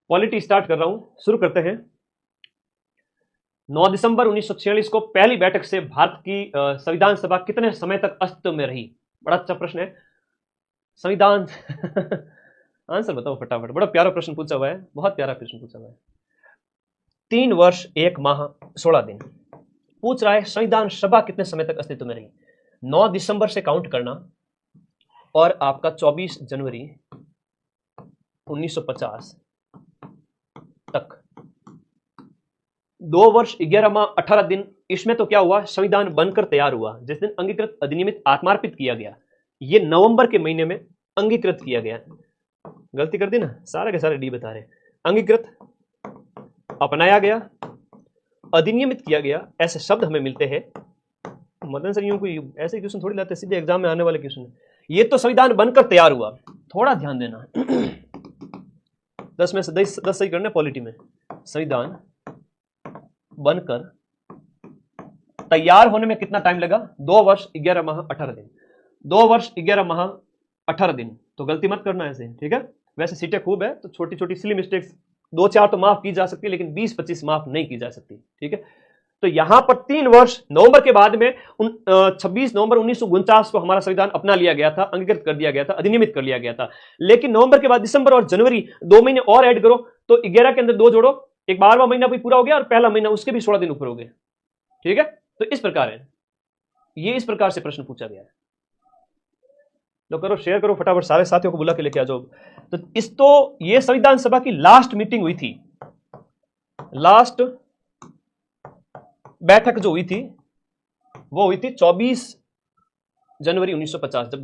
Polity start कर रहा हूं, शुरू करते हैं। 9 दिसंबर 1946 को पहली बैठक से भारत की संविधान सभा कितने समय तक अस्तित्व में रही? बड़ा अच्छा प्रश्न है। संविधान आंसर बताओ फटाफट, बड़ा प्यारा प्रश्न पूछा हुआ है, बहुत प्यारा प्रश्न पूछा हुआ है। 3 वर्ष 1 माह 16 दिन पूछ रहा है, संविधान सभा कितने समय तक अस्तित्व में रही? 9 दिसंबर से काउंट करना और आपका 24 जनवरी 1950 तक, 2 वर्ष 11 माह 18 दिन। इसमें तो क्या हुआ, संविधान बनकर तैयार हुआ जिस दिन अंगीकृत अधिनियमित आत्मार्पित किया गया, ये नवंबर के महीने में अंगीकृत किया गया। गलती कर दी ना, सारे के सारे डी बता रहे। अंगीकृत, अपनाया गया, अधिनियमित किया गया, ऐसे शब्द हमें मिलते हैं। मदन सर यूं कोई ऐसे क्वेश्चन थोड़ी लाते, सीधे एग्जाम में आने वाले क्वेश्चन। ये तो संविधान बनकर तैयार हुआ, थोड़ा ध्यान देना। 10 में से 10 सही करने पॉलिटी में। संविधान बनकर तैयार होने में कितना टाइम लगा? 2 वर्ष 11 माह 18 दिन। 2 वर्ष 11 माह 18 दिन, तो गलती मत करना ऐसे, ठीक है। वैसे सीटें खूब है तो छोटी छोटी सिली मिस्टेक्स 2-4 तो माफ की जा सकती है, लेकिन 20-25 माफ नहीं की जा सकती, ठीक है। तो यहां पर 3 वर्ष, नवंबर के बाद में 26 नवंबर 1949 को हमारा संविधान अपना लिया गया था, अंगीकृत कर दिया गया था, अधिनियमित कर लिया गया था। लेकिन नवंबर के बाद दिसंबर और जनवरी 2 महीने और ऐड करो तो 11 के अंदर 2 जोड़ो, एक 12वां महीना भी पूरा हो गया और पहला महीना उसके भी 16 दिन ऊपर हो गए, ठीक है। तो इस प्रकार है, ये इस प्रकार से प्रश्न पूछा गया है। तो करो, शेयर करो फटाफट, सारे साथियों को बुला के लेके आ जाओ। तो ये संविधान सभा की लास्ट मीटिंग हुई थी, लास्ट बैठक जो हुई थी वो हुई थी 24 जनवरी 1950, जब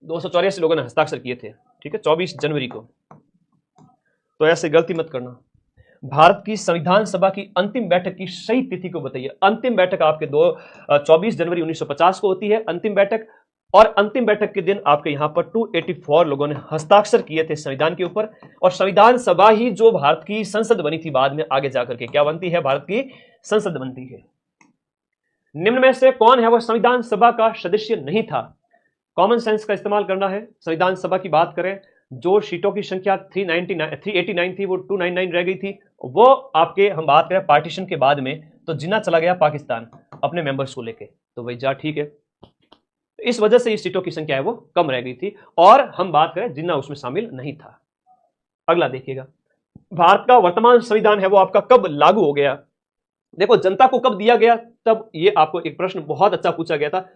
284 लोगों ने हस्ताक्षर किए थे, ठीक है, 24 जनवरी को। तो ऐसे गलती मत करना। भारत की संविधान सभा की अंतिम बैठक की सही तिथि को बताइए। अंतिम बैठक आपके 24 जनवरी 1950 को होती है अंतिम बैठक, और अंतिम बैठक के दिन आपके यहां पर 284 लोगों ने हस्ताक्षर किए थे संविधान के ऊपर। और संविधान सभा ही जो भारत की संसद बनी थी, बाद में आगे जाकर के क्या बनती है, भारत की संसद बनती है। निम्न में से कौन है वह संविधान सभा का सदस्य नहीं था? कॉमन सेंस का इस्तेमाल करना है। संविधान सभा की बात करें, जो सीटों की संख्या 389 थी वो 299 रह गई थी। वो आपके, हम बात करें पार्टीशन के बाद में, तो जिन्ना चला गया पाकिस्तान अपने मेंबर्स को लेके, तो भाई जा ठीक है, इस वजह से इस सीटों की संख्या है वो कम रह गई थी। और हम बात करें जिन्ना उसमें शामिल नहीं था। अगला देखिएगा, भारत का वर्तमान संविधान है वो आपका कब लागू हो गया? देखो, जनता को कब दिया गया, तब ये आपको एक प्रश्न बहुत अच्छा पूछा गया था,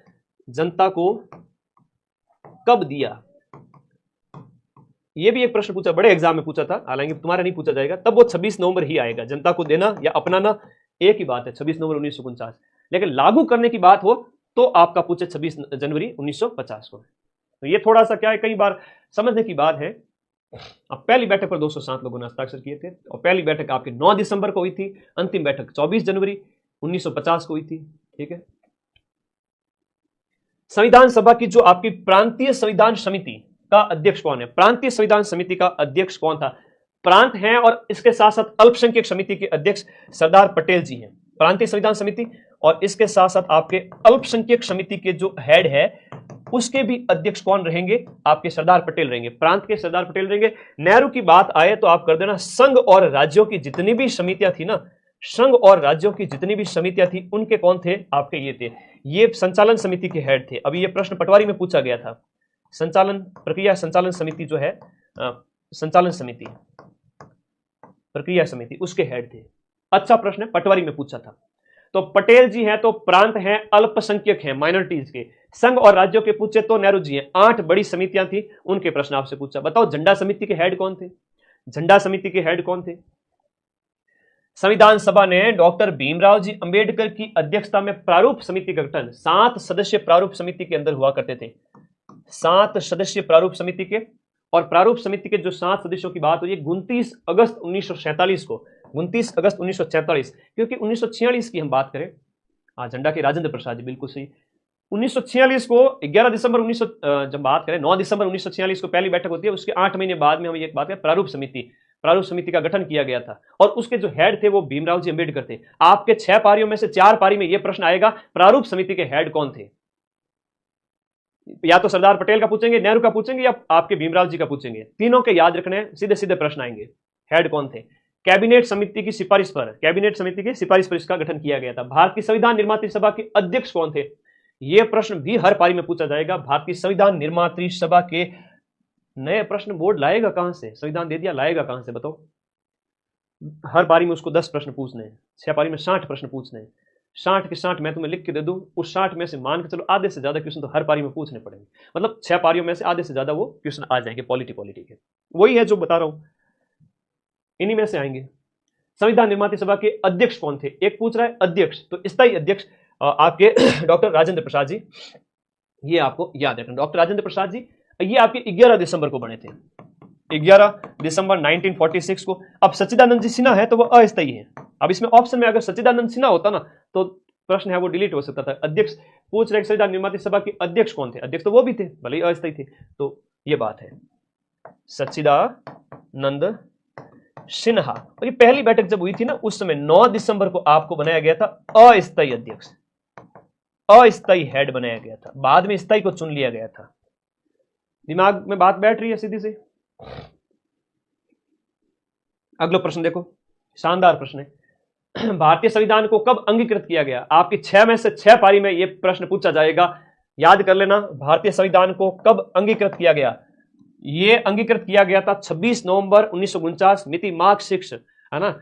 जनता को कब दिया, ये भी एक प्रश्न पूछा, बड़े एग्जाम में पूछा था, हालांकि तुम्हारा नहीं पूछा जाएगा। तब वो 26 नवंबर ही आएगा। जनता को देना या अपनाना एक ही बात है, 26 नवंबर 1949। लेकिन लागू करने की बात हो तो आपका पूछे 26 जनवरी 1950 को। तो ये थोड़ा सा क्या है, कई बार समझने की बात है। अब पहली बैठक पर 207 लोगों ने हस्ताक्षर किए थे, और पहली बैठक आपकी 9 दिसंबर को हुई थी, अंतिम बैठक 24 जनवरी 1950 को हुई थी, ठीक है। संविधान सभा की जो आपकी प्रांतीय संविधान समिति का अध्यक्ष कौन है? प्रांतीय संविधान समिति का अध्यक्ष कौन था? प्रांत हैं, और इसके साथ साथ अल्पसंख्यक समिति के अध्यक्ष सरदार पटेल जी हैं। प्रांतीय संविधान समिति और इसके साथ साथ आपके अल्पसंख्यक समिति के जो हेड है उसके भी अध्यक्ष कौन रहेंगे? आपके सरदार पटेल रहेंगे, प्रांत के सरदार पटेल रहेंगे। नेहरू की बात आए तो आप कर देना, संघ और राज्यों की जितनी भी समितियां थी ना, संघ और राज्यों की जितनी भी समितियां थी उनके कौन थे? आपके ये थे, ये संचालन समिति के हेड थे। अभी ये प्रश्न पटवारी में पूछा गया था, संचालन प्रक्रिया संचालन समिति जो है, संचालन समिति प्रक्रिया समिति, उसके हेड थे। अच्छा प्रश्न है, पटवारी में पूछा था। तो पटेल जी हैं, तो प्रांत हैं, अल्पसंख्यक हैं, माइनॉरिटीज के। संघ और राज्यों के पूछे तो नेहरू जी हैं। 8 बड़ी समितियां थी, उनके प्रश्न आपसे पूछा। बताओ झंडा समिति के हेड कौन थे? झंडा समिति के हेड कौन थे? संविधान सभा ने डॉक्टर भीमराव जी अंबेडकर की अध्यक्षता में प्रारूप समिति का गठन 7 सदस्य प्रारूप समिति के अंदर हुआ करते थे। 7 सदस्य प्रारूप समिति के, और प्रारूप समिति के जो 7 सदस्यों की बात हुई है 29 अगस्त 1947 को, 29 अगस्त 1947, क्योंकि 1946 की हम बात करें, झंडा के राजेंद्र प्रसाद जी, बिल्कुल सही। 1946 को 11 दिसंबर 19 जब बात करें, 9 दिसंबर 1946 को पहली बैठक होती है, उसके 8 महीने बाद में हम ये बात करें प्रारूप समिति का गठन किया गया था, और उसके जो हेड थे वो भीमराव जी अंबेडकर थे। आपके 6 पारियों में से 4 पारी में यह प्रश्न आएगा, प्रारूप समिति के हेड कौन थे? या तो सरदार पटेल का पूछेंगे, नेहरू का पूछेंगे, या आपके भीमराव जी का पूछेंगे। तीनों के याद रखने, सीधे सीधे प्रश्न आएंगे। हेड कौन थे? कैबिनेट समिति की सिफारिश पर, कैबिनेट समिति की सिफारिश पर इसका गठन किया गया था। भारतीय संविधान निर्मात्री सभा के अध्यक्ष कौन थे? यह प्रश्न भी हर पारी में पूछा जाएगा। भारतीय संविधान निर्मात्री सभा के नए प्रश्न बोर्ड लाएगा कहां से? संविधान दे दिया, लाएगा कहां से बताओ? हर पारी में उसको 10 प्रश्न पूछने हैं, 6 पारी में 60 प्रश्न पूछने हैं। 60 के 60 मैं तुम्हें लिख के दे दूं, उस 60 में से मान के चलो आधे से ज्यादा क्वेश्चन तो हर पारी में पूछने पड़ेंगे। मतलब 6 पारियों में से आधे से ज्यादा वो क्वेश्चन आ जाएंगे पॉलिटी के। वही है जो बता रहा हूं, इन्हीं में से आएंगे। संविधान निर्मात्री सभा के अध्यक्ष कौन थे? एक पूछ रहा है अध्यक्ष, तो स्थायी अध्यक्ष आपके डॉक्टर राजेंद्र प्रसाद जी, ये आपको याद रखना। डॉक्टर राजेंद्र प्रसाद जी ये आपके 11 दिसंबर को बने थे, 11 दिसंबर 1946 को। अब सच्चिदानंद जी सिन्हा है तो वो अस्थायी है। अब इसमें ऑप्शन में अगर सच्चिदानंद सिन्हा होता ना तो प्रश्न है वो डिलीट हो सकता था। अध्यक्ष पूछ रहे संविधान निर्मात्री सभा के अध्यक्ष कौन थे? अध्यक्ष तो वो भी थे, भले ही अस्थायी थे। तो ये बात है, सच्चिदानंद सिन्हा। और ये पहली बैठक जब हुई थी ना, उस समय 9 दिसंबर को आपको बनाया गया था अस्थायी अध्यक्ष, अस्थायी हेड बनाया गया था। बाद में स्थायी को चुन लिया गया था। दिमाग में बात बैठ रही है सीधी सी? अगला प्रश्न देखो, शानदार प्रश्न है। भारतीय संविधान को कब अंगीकृत किया गया? आपकी 6 में से 6 पारी में यह प्रश्न पूछा जाएगा, याद कर लेना। भारतीय संविधान को कब अंगीकृत किया गया? यह अंगीकृत किया गया था 26 नवंबर 1949, मिति मार्च 6, है ना,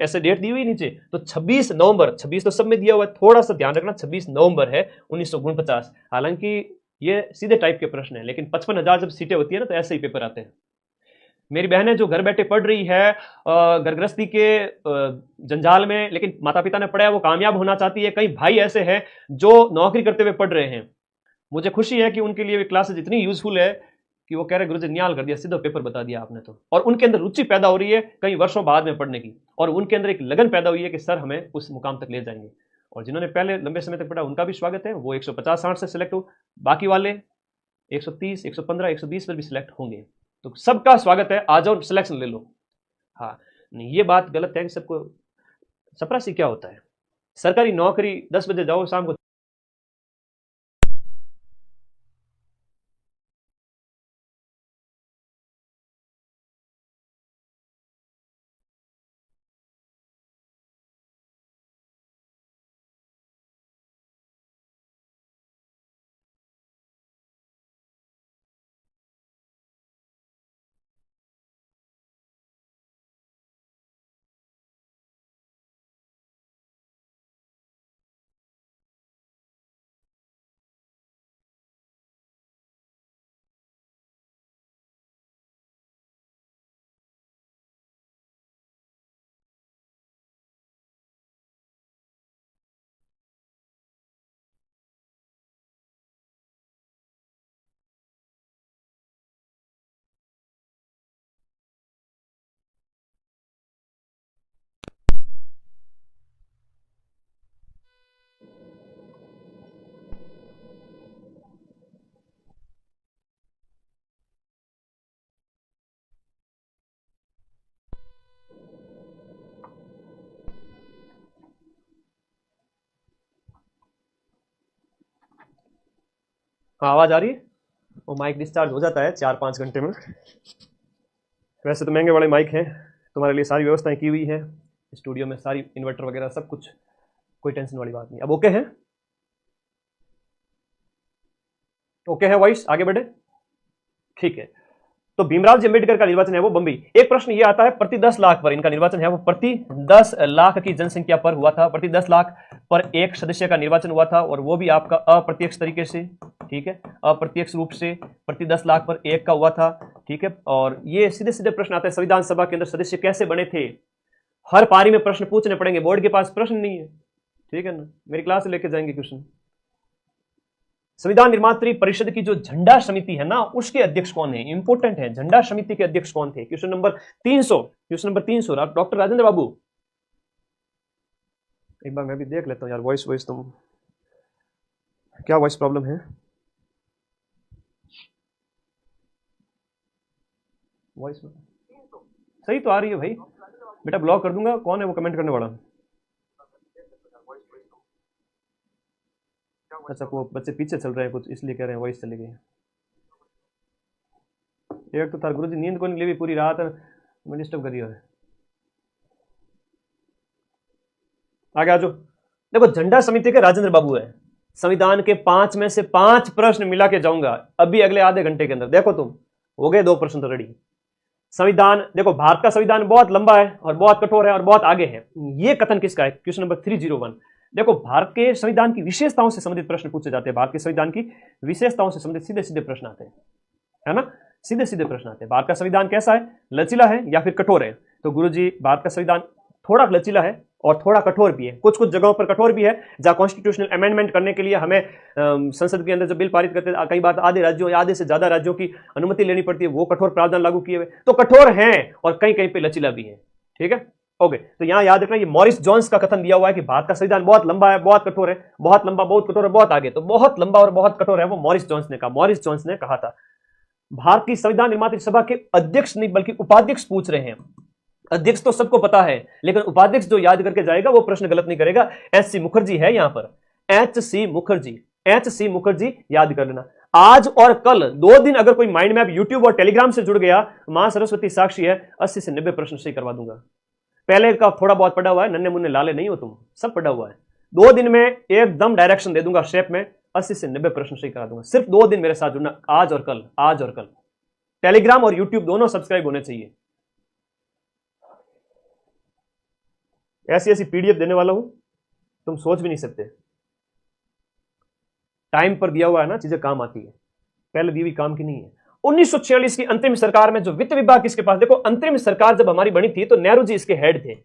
ऐसे डेट दी हुई नीचे। तो 26 नवंबर, 26 तो सब में दिया हुआ है, थोड़ा सा ध्यान रखना, 26 नवंबर है 1949। हालांकि ये सीधे टाइप के प्रश्न है, लेकिन 55,000 जब सीटें होती है ना तो ऐसे ही पेपर आते हैं। मेरी बहनें जो घर बैठे पढ़ रही है घर गृहस्थी के जंजाल में, लेकिन माता पिता ने पढ़ाया, वो कामयाब होना चाहती है। कई भाई ऐसे हैं जो नौकरी करते हुए पढ़ रहे हैं। मुझे खुशी है कि उनके लिए क्लासेज इतनी यूजफुल है कि वो कह रहे गुरुजी नियाल कर दिया, सीधा पेपर बता दिया आपने तो। और उनके अंदर रुचि पैदा हो रही है कई वर्षों बाद में पढ़ने की, और उनके अंदर एक लगन पैदा हुई है कि सर हमें उस मुकाम तक ले जाएंगे। और जिन्होंने पहले लंबे समय तक पढ़ा उनका भी स्वागत है, वो 150-60 से सिलेक्ट हो, बाकी वाले 130, 115, 120 पर भी सिलेक्ट होंगे। तो सबका स्वागत है, आ जाओ सिलेक्शन ले लो। हाँ, नहीं ये बात गलत है कि सबको चपरासी क्या होता है? सरकारी नौकरी 10 बजे जाओ, शाम को हाँ आवाज आ रही है? वो माइक डिस्चार्ज हो जाता है 4-5 घंटे में। वैसे तो महंगे वाले माइक हैं, तुम्हारे लिए सारी व्यवस्थाएं की हुई है स्टूडियो में, सारी इन्वर्टर वगैरह सब कुछ, कोई टेंशन वाली बात नहीं। अब ओके है? ओके है वॉइस? आगे बढ़े? ठीक है। तो भीमराव जी अंबेडकर का निर्वाचन है वो बम्बई। एक प्रश्न ये आता है, प्रति 10 लाख पर इनका निर्वाचन है वो प्रति 10 लाख की जनसंख्या पर हुआ था। प्रति 10 लाख पर एक सदस्य का निर्वाचन हुआ था, और वो भी आपका अप्रत्यक्ष तरीके से, ठीक है, अप्रत्यक्ष रूप से प्रति 10 लाख पर एक का हुआ था, ठीक है। और ये सीधे सीधे प्रश्न आते हैं, संविधान सभा के अंदर सदस्य कैसे बने थे? हर पारी में प्रश्न पूछने पड़ेंगे, बोर्ड के पास प्रश्न नहीं है, ठीक है ना, मेरी क्लास से लेके जाएंगे क्वेश्चन। संविधान निर्मात्री परिषद की जो झंडा समिति है ना, उसके अध्यक्ष कौन है? इंपोर्टेंट है, झंडा समिति के अध्यक्ष कौन थे? Question number 300, question number 300 doctor Rajendra Babu. एक बार मैं भी देख लेता हूँ यार, वॉइस तुम क्या वॉइस प्रॉब्लम है? वॉइस सही तो आ रही है भाई, बेटा ब्लॉक कर दूंगा। कौन है वो कमेंट करने वाला? अच्छा, वो बच्चे पीछे चल रहे हैं कुछ, इसलिए कह रहे हैं वॉइस चली गई। एक तो था गुरुजी नींद को नहीं ली पूरी रात, मैं डिस्टर्ब करी है। आगे आ जाओ। देखो झंडा समिति के राजेंद्र बाबू है। संविधान के 5 में से 5 प्रश्न मिला के जाऊंगा अभी अगले आधे घंटे के अंदर। देखो तुम हो गए 2 प्रश्न तो रेडी। संविधान देखो, भारत का संविधान बहुत लंबा है और बहुत कठोर है और बहुत आगे है। ये कथन किसका है? Question number 301। देखो, भारत के संविधान की विशेषताओं से संबंधित प्रश्न पूछे जाते हैं। भारत के संविधान की विशेषताओं से संबंधित सीधे सीधे प्रश्न आते हैं, है ना? सीधे सीधे प्रश्न आते हैं। भारत का संविधान कैसा है? लचीला है या फिर कठोर है? तो गुरुजी भारत का संविधान थोड़ा लचीला है और थोड़ा कठोर भी है। कुछ कुछ जगहों पर कठोर भी है, जहां कॉन्स्टिट्यूशनल अमेंडमेंट करने के लिए हमें संसद के अंदर जब बिल पारित करते हैं, कई बार आधे राज्यों या आधे से ज्यादा राज्यों की अनुमति लेनी पड़ती है, वो कठोर प्रावधान लागू किए हुए, तो कठोर हैं और कहीं कहीं पे लचीला भी है। ठीक है, ओके। तो यहां याद रखना, ये मॉरिस जॉन्स का कथन दिया हुआ है कि भारत का संविधान बहुत लंबा है, बहुत कठोर है, बहुत लंबा, बहुत कठोर है, बहुत आगे। तो बहुत लंबा और बहुत कठोर है वो मॉरिस जॉन्स ने कहा। मॉरिस जॉन्स ने कहा था। भारत की संविधान निर्मात्री सभा के अध्यक्ष नहीं बल्कि उपाध्यक्ष पूछ रहे हैं। अध्यक्ष तो सबको पता है, लेकिन उपाध्यक्ष जो याद करके जाएगा वो प्रश्न गलत नहीं करेगा। एच सी मुखर्जी है यहां पर, H C Mukherjee, H C Mukherjee याद कर लेना। आज और कल 2 दिन अगर कोई माइंड मैप यूट्यूब और टेलीग्राम से जुड़ गया, मां सरस्वती साक्षी है, 80 से 90 प्रश्न सही करवा दूंगा। पहले का थोड़ा बहुत पढ़ा हुआ है, नन्हे मुन्ने लाले नहीं हो तुम, सब पढ़ा हुआ है। 2 दिन में एकदम डायरेक्शन दे दूंगा शेप में, 80 से 90 प्रश्न सही करा दूंगा। सिर्फ 2 दिन मेरे साथ जुड़ना, आज और कल, आज और कल। टेलीग्राम और यूट्यूब दोनों सब्सक्राइब होने चाहिए। ऐसी ऐसी पीडीएफ देने वाला हूं, तुम सोच भी नहीं सकते। टाइम पर दिया हुआ है ना, चीजें काम आती है, पहले दी हुई काम की नहीं है। 1946 की अंतरिम सरकार में जो वित्त विभाग किसके पास? देखो, अंतरिम सरकार जब हमारी बनी थी तो नेहरू जी इसके हेड थे।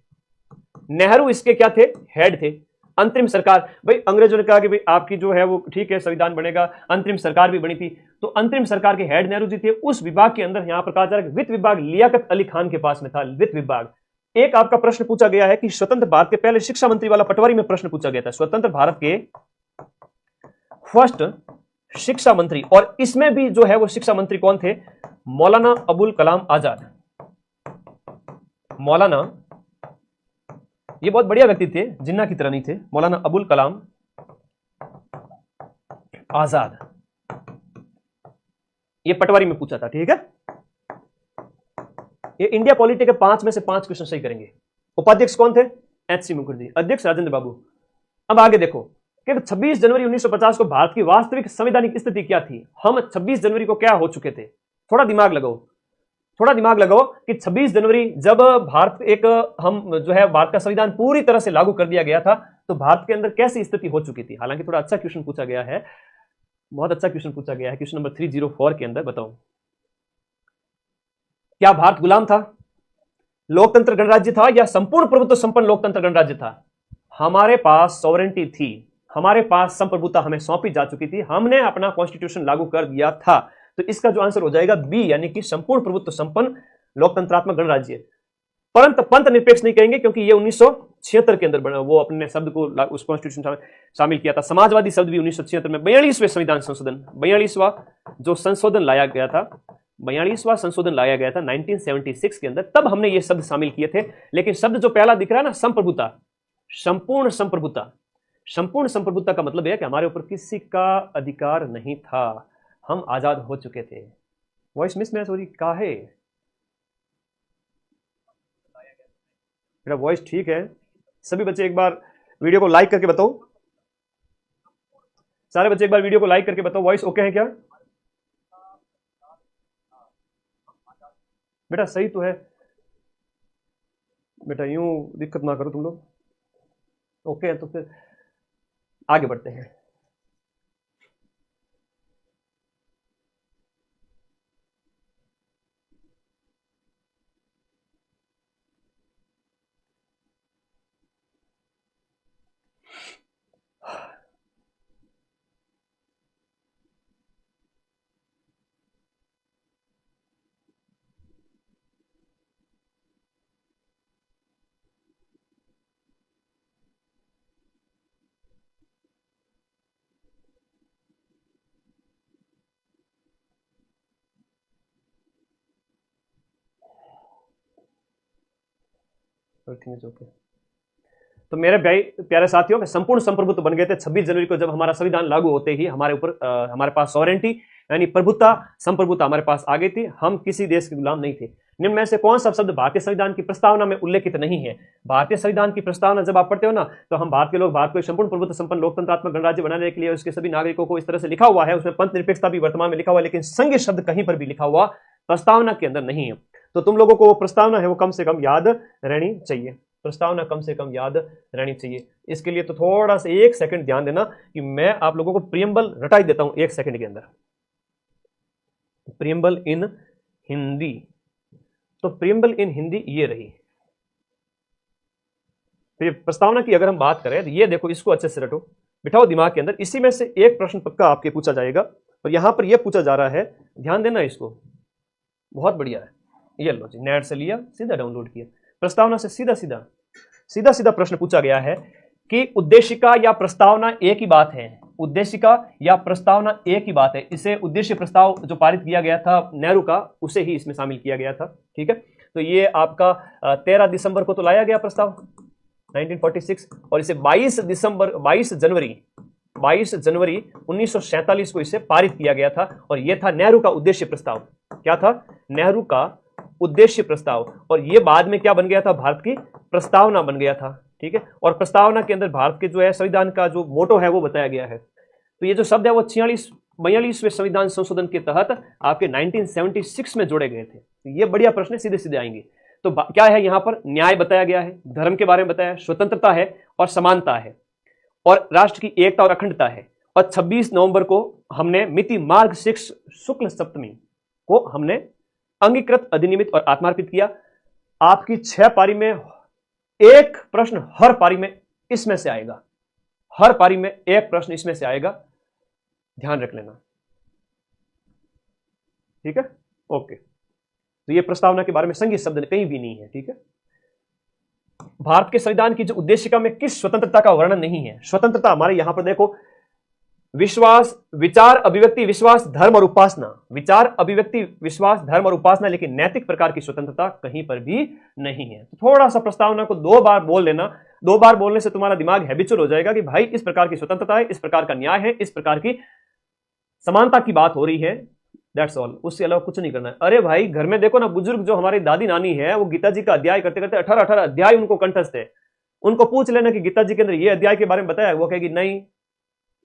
नेहरू इसके क्या थे? हेड थे। अंतरिम सरकार, भाई अंग्रेजों ने कहा कि भाई आपकी जो है वो ठीक है, संविधान बनेगा, अंतरिम सरकार भी बनी थी, तो अंतरिम सरकार के हेड नेहरू जी थे। उस विभाग के अंदर यहां पर कहा जा रहा है वित्त विभाग लियाकत अली खान के पास में था। वित्त विभाग। एक आपका प्रश्न पूछा गया है कि स्वतंत्र भारत के पहले शिक्षा मंत्री वाला पटवारी में प्रश्न पूछा गया था। स्वतंत्र भारत के फर्स्ट शिक्षा मंत्री, और इसमें भी जो है वो शिक्षा मंत्री कौन थे? मौलाना अबुल कलाम आजाद। मौलाना, ये बहुत बढ़िया व्यक्ति थे, जिन्ना की तरह नहीं थे। मौलाना अबुल कलाम आजाद, ये पटवारी में पूछा था। ठीक है, ये इंडिया पॉलिटी के 5 में से 5 क्वेश्चन सही करेंगे। उपाध्यक्ष कौन थे? H C Mukherjee. अध्यक्ष राजेंद्र बाबू। अब आगे देखो कि 26 जनवरी 1950 को भारत की वास्तविक संवैधानिक स्थिति क्या थी? हम 26 जनवरी को क्या हो चुके थे? थोड़ा दिमाग लगाओ, थोड़ा दिमाग लगाओ कि 26 जनवरी जब भारत एक हम जो है भारत का संविधान पूरी तरह से लागू कर दिया गया था, तो भारत के अंदर कैसी स्थिति हो चुकी थी? हालांकि थोड़ा अच्छा क्वेश्चन पूछा गया है, बहुत अच्छा क्वेश्चन पूछा गया है। क्वेश्चन नंबर 304 के अंदर बताओ, क्या भारत गुलाम था, लोकतंत्र गणराज्य था, या संपूर्ण प्रभुत्व संपन्न लोकतंत्र गणराज्य था? हमारे पास सॉवरेंटी थी, हमारे पास संप्रभुता हमें सौंपी जा चुकी थी, हमने अपना कॉन्स्टिट्यूशन लागू कर दिया था। तो इसका जो आंसर हो जाएगा बी, यानी कि संपूर्ण प्रभुत्व संपन्न लोकतंत्रात्मक गणराज्य। परंतु पंथ निरपेक्ष नहीं कहेंगे, क्योंकि ये 1976 के अंदर बना, वो अपने शब्द को उस कॉन्स्टिट्यूशन में शामिल किया था। समाजवादी शब्द भी 1976 में 42वें संविधान संशोधन, 42वां जो संशोधन लाया गया था, 42वां संशोधन लाया गया था 1976 के अंदर, तब हमने ये शब्द शामिल किए थे। लेकिन शब्द जो पहला दिख रहा है ना, संप्रभुता, संपूर्ण संप्रभुता, संपूर्ण संप्रभुता का मतलब है कि हमारे ऊपर किसी का अधिकार नहीं था, हम आजाद हो चुके थे। वॉइस मिसमैच हो रही का है? मेरा वॉइस ठीक है? सभी बच्चे एक बार वीडियो को लाइक करके बताओ, सारे बच्चे एक बार वीडियो को लाइक करके बताओ वॉइस ओके है क्या? बेटा सही तो है बेटा, यूं दिक्कत ना करो तुम लोग। ओके है तो फिर आगे बढ़ते हैं। ओके, तो मेरे भाई प्यारे साथियों, संपूर्ण संप्रभुत्व बन गए थे 26 जनवरी को, जब हमारा संविधान लागू होते ही हमारे ऊपर हमारे पास सॉवरेंटी यानी प्रभुत्ता संप्रभुत्ता हमारे पास आ गई थी। हम किसी देश के गुलाम नहीं थे। निम्न में से कौन सा शब्द भारतीय संविधान की प्रस्तावना में उल्लेखित नहीं है? भारतीय संविधान की प्रस्तावना जब आप पढ़ते हो ना, तो हम भारत के लोग भारत को एक संपूर्ण प्रभुत्व संपन्न लोकतंत्रात्मक गणराज्य बनाने के लिए उसके सभी नागरिकों को इस तरह से लिखा हुआ है। उसमें पंथ निरपेक्षता भी वर्तमान में लिखा हुआ है, लेकिन संघ शब्द कहीं पर भी लिखा हुआ प्रस्तावना के अंदर नहीं है। तो तुम लोगों को वो प्रस्तावना है वो कम से कम याद रहनी चाहिए। प्रस्तावना कम से कम याद रहनी चाहिए। इसके लिए तो थोड़ा सा 1 सेकंड ध्यान देना कि मैं आप लोगों को प्रियम्बल रटाई देता हूं 1 सेकंड के अंदर। प्रियम्बल इन हिंदी, तो प्रियम्बल इन हिंदी ये रही। प्रस्तावना की अगर हम बात करें तो ये देखो, इसको अच्छे से रटो, बिठाओ दिमाग के अंदर। इसी में से एक प्रश्न पक्का आपके पूछा जाएगा और यहां पर यह पूछा जा रहा है, ध्यान देना इसको, बहुत बढ़िया है। ये लो जी, नेट से लिया, सीधा डाउनलोड किया। प्रस्तावना से सीधा सीधा प्रश्न पूछा गया है कि उद्देशिका या प्रस्तावना एक ही बात है। उद्देशिका या प्रस्तावना एक ही बात है। इसे उद्देश्य प्रस्ताव जो पारित किया गया था नेहरू का, उसे ही इसमें शामिल किया गया था। ठीक है, तो ये आपका 13 दिसंबर को तो लाया गया प्रस्ताव 1946 और इसे 22 जनवरी 1947 को इसे पारित किया गया था और यह था नेहरू का उद्देश्य प्रस्ताव। क्या था? नेहरू का उद्देश्य प्रस्ताव। और यह बाद में क्या बन गया था? भारत की प्रस्तावना बन गया था। ठीक है, और प्रस्तावना के अंदर भारत के जो है संविधान का जो मोटो है वो बताया गया है। तो ये जो शब्द है वो 42वें संविधान संशोधन के तहत आपके 1976 में जोड़े गए थे। तो ये बढ़िया प्रश्न सीधे सीधे आएंगे। तो क्या है यहाँ पर? न्याय बताया गया है, धर्म के बारे में बताया, स्वतंत्रता है और समानता है और राष्ट्र की एकता और अखंडता है। और 26 नवंबर को हमने मिति मार्ग 6 शुक्ल सप्तमी को हमने अंगीकृत, अधिनियमित और आत्मार्पित किया। आपकी 6 पारी में एक प्रश्न हर पारी में इसमें से आएगा, हर पारी में एक प्रश्न इसमें से आएगा, ध्यान रख लेना। ठीक है, ओके। तो ये प्रस्तावना के बारे में संघीय शब्द कहीं भी नहीं है। ठीक है, भारत के संविधान की जो उद्देशिका में किस स्वतंत्रता का वर्णन नहीं है? स्वतंत्रता हमारे यहां पर देखो, विश्वास, विचार, अभिव्यक्ति, विश्वास, धर्म और उपासना। विचार, अभिव्यक्ति, विश्वास, धर्म और उपासना, लेकिन नैतिक प्रकार की स्वतंत्रता कहीं पर भी नहीं है। तो थोड़ा सा प्रस्तावना को 2 बार बोल लेना। 2 बार बोलने से तुम्हारा दिमाग हैबिचुअल हो जाएगा कि भाई इस प्रकार की स्वतंत्रता है, इस प्रकार का न्याय है, इस प्रकार की समानता की बात हो रही है। दैट्स ऑल, उससे अलावा कुछ नहीं करना है। अरे भाई, घर में देखो ना, बुजुर्ग जो हमारी दादी नानी है वो गीता जी का अध्याय करते करते 18 अध्याय उनको कंठस्थ है। उनको पूछ लेना कि गीता जी के अंदर ये अध्याय के बारे में बताया, वो कहेगी नहीं,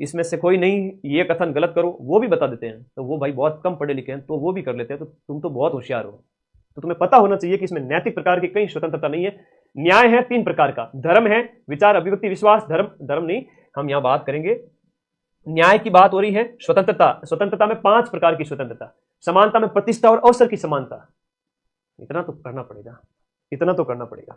इसमें से कोई नहीं, ये कथन गलत करो, वो भी बता देते हैं। तो वो भाई बहुत कम पढ़े लिखे हैं तो वो भी कर लेते हैं। तो तुम तो बहुत होशियार हो। तो तुम्हें पता होना चाहिए कि इसमें नैतिक प्रकार की कहीं स्वतंत्रता नहीं है। न्याय है 3 प्रकार का, धर्म है, विचार, अभिव्यक्ति, विश्वास, धर्म नहीं, हम यहां बात करेंगे न्याय की बात हो रही है। स्वतंत्रता में 5 प्रकार की स्वतंत्रता, समानता में प्रतिष्ठा और अवसर की समानता। इतना तो करना पड़ेगा।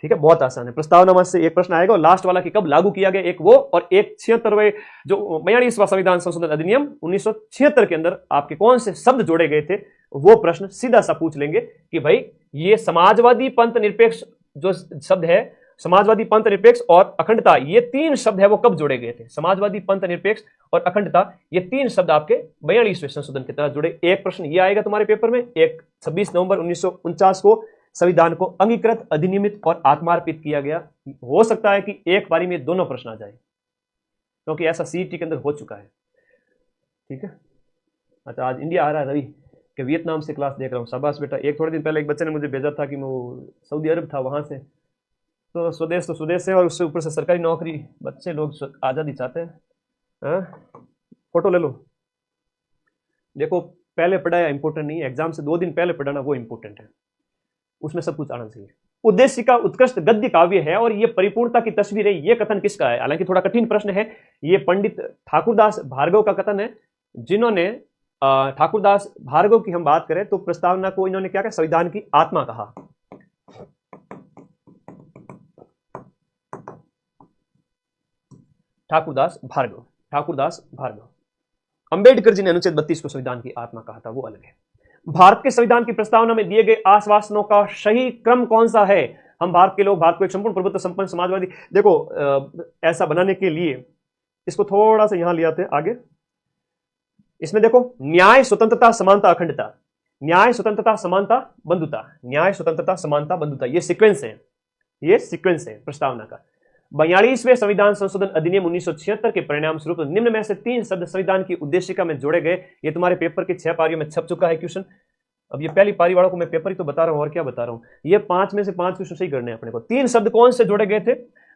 ठीक है, बहुत आसान है। प्रस्तावना से एक प्रश्न आएगा और लास्ट वाला कि कब लागू किया गया, एक वो, और एक 76वें जो 42वां संविधान संशोधन अधिनियम 1976 के अंदर आपके कौन से शब्द जोड़े गए थे, वो प्रश्न सीधा सा पूछ लेंगे कि भाई ये समाजवादी, पंथ निरपेक्ष जो शब्द है, समाजवादी, पंथ निरपेक्ष और अखंडता, ये 3 शब्द है वो कब जोड़े गए थे? समाजवादी, पंथ निरपेक्ष और अखंडता, ये 3 शब्द आपके 42वें संशोधन के तहत जुड़े। एक प्रश्न ये आएगा तुम्हारे पेपर में। एक 26 नवंबर 1949 को संविधान को अंगीकृत, अधिनियमित और आत्मार्पित किया गया। हो सकता है कि एक बारी में दोनों प्रश्न आ जाए, क्योंकि ऐसा सीईटी के अंदर हो चुका है। ठीक है, अच्छा, आज इंडिया आ रहा है रवि कि वियतनाम से क्लास देख रहा हूँ। शाबाश बेटा। एक थोड़े दिन पहले एक बच्चे ने मुझे भेजा था कि वो सऊदी अरब था, वहां से। तो स्वदेश है और उससे ऊपर से सरकारी नौकरी। बच्चे लोग आज़ादी चाहते हैं। फोटो ले लो। देखो, पहले पढ़ाया इंपॉर्टेंट नहीं है, एग्जाम से 2 दिन पहले पढ़ाना वो इंपॉर्टेंट है। उसमें सब कुछ आना चाहिए। उद्देशिका उत्कृष्ट गद्य काव्य है और ये परिपूर्णता की तस्वीर है। ये कथन किसका है? हालांकि थोड़ा कठिन प्रश्न है। ये पंडित ठाकुरदास भार्गव का कथन है, जिन्होंने ठाकुरदास भार्गव की हम बात करें तो प्रस्तावना को इन्होंने क्या कहा? संविधान की आत्मा कहा। ठाकुरदास भार्गव। अंबेडकर जी ने अनुच्छेद 32 को संविधान की आत्मा कहा था, वो अलग है। भारत के संविधान की प्रस्तावना में दिए गए आश्वासनों का सही क्रम कौन सा है? हम भारत के लोग भारत को एक संपूर्ण प्रभुत्व संपन्न समाजवादी, देखो ऐसा बनाने के लिए इसको थोड़ा सा यहां ले आते हैं आगे। इसमें देखो, न्याय, स्वतंत्रता, समानता, अखंडता, न्याय, स्वतंत्रता, समानता, बंधुता, न्याय, स्वतंत्रता, समानता, बंधुता, ये सीक्वेंस है। ये सीक्वेंस है प्रस्तावना का। 42वें संविधान संशोधन अधिनियम 1976 के परिणाम स्वरूप निम्न में से 3 शब्द संविधान की उद्देशिका में जोड़े गए। ये तुम्हारे पेपर की 6 पारियों में छप चुका है क्वेश्चन। अब ये पहली पारी वालों को मैं पेपर ही तो बता रहा हूं और क्या बता रहा हूं। ये 5 में से 5 क्वेश्चन सही करने हैं अपने को। 3 शब्द कौन से जोड़े गए थे,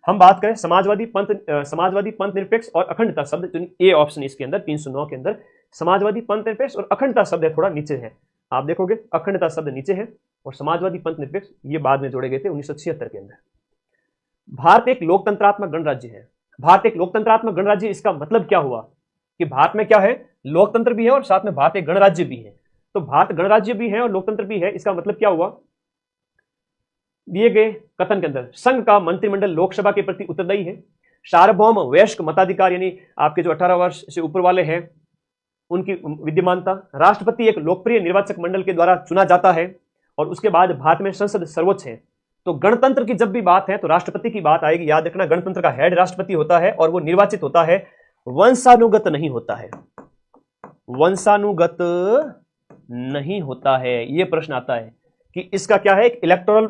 हम बात करें समाजवादी, पंथ निरपेक्ष और अखंडता शब्द। ए ऑप्शन इसके अंदर 309 के अंदर समाजवादी, पंथ निरपेक्ष और अखंडता शब्द है, थोड़ा नीचे है, आप देखोगे अखंडता शब्द नीचे है और समाजवादी, पंथ निरपेक्ष ये बाद में जोड़े गए थे 1976 के अंदर। भारत एक लोकतंत्रात्मक गणराज्य है। भारत एक लोकतंत्रात्मक गणराज्य, इसका मतलब क्या हुआ कि भारत में क्या है, लोकतंत्र भी है और साथ में भारत एक गणराज्य भी है। तो भारत गणराज्य भी है और लोकतंत्र भी है, इसका मतलब क्या हुआ, दिए गए कथन के अंदर संघ का मंत्रिमंडल लोकसभा के प्रति उत्तरदायी है। सार्वभौम वयस्क मताधिकार, यानी आपके जो 18 वर्ष से ऊपर वाले हैं उनकी विद्यमानता। राष्ट्रपति एक लोकप्रिय निर्वाचक मंडल के द्वारा चुना जाता है और उसके बाद भारत में संसद सर्वोच्च है। तो गणतंत्र की जब भी बात है तो राष्ट्रपति की बात आएगी। याद रखना, गणतंत्र का हेड राष्ट्रपति होता है और वो निर्वाचित होता है, वंशानुगत नहीं होता है, वंशानुगत नहीं होता है। ये प्रश्न आता है कि इसका क्या है, एक इलेक्टोरल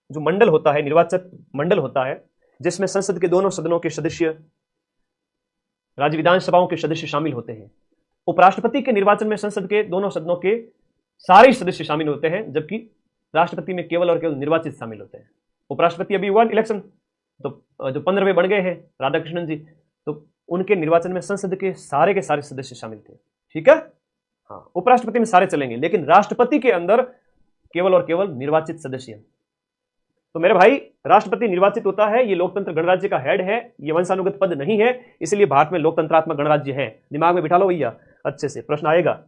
जो मंडल होता है, निर्वाचक मंडल होता है, जिसमें संसद के दोनों सदनों के सदस्य, राज्य विधानसभाओं के सदस्य शामिल होते हैं। उपराष्ट्रपति के निर्वाचन में संसद के दोनों सदनों के सारे सदस्य शामिल होते हैं, जबकि राष्ट्रपति में केवल और केवल निर्वाचित शामिल होते हैं। उपराष्ट्रपति अभी हुआ इलेक्शन, तो जो 15वें बन गए हैं राधाकृष्णन जी, तो उनके निर्वाचन में संसद के सारे सदस्य शामिल थे। ठीक है, हाँ, उपराष्ट्रपति में सारे चलेंगे, लेकिन राष्ट्रपति के अंदर केवल और केवल निर्वाचित सदस्य। तो मेरे भाई, राष्ट्रपति निर्वाचित होता है, ये लोकतंत्र गणराज्य का हेड है, ये वंशानुगत पद नहीं है, इसलिए भारत में लोकतंत्रात्मक गणराज्य है। दिमाग में बिठा लो भैया अच्छे से, प्रश्न आएगा।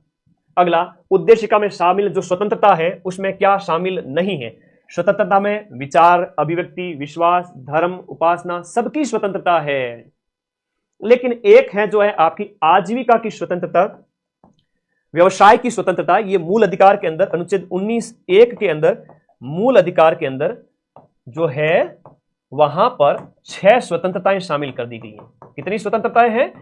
अगला, उद्देशिका में शामिल जो स्वतंत्रता है उसमें क्या शामिल नहीं है। स्वतंत्रता में विचार, अभिव्यक्ति, विश्वास, धर्म, उपासना, सबकी स्वतंत्रता है, लेकिन एक है जो है आपकी आजीविका की स्वतंत्रता, व्यवसाय की स्वतंत्रता। ये मूल अधिकार के अंदर अनुच्छेद 19(1) के अंदर, मूल अधिकार के अंदर जो है वहां पर 6 स्वतंत्रताएं शामिल कर दी गई हैं। कितनी स्वतंत्रताएं हैं,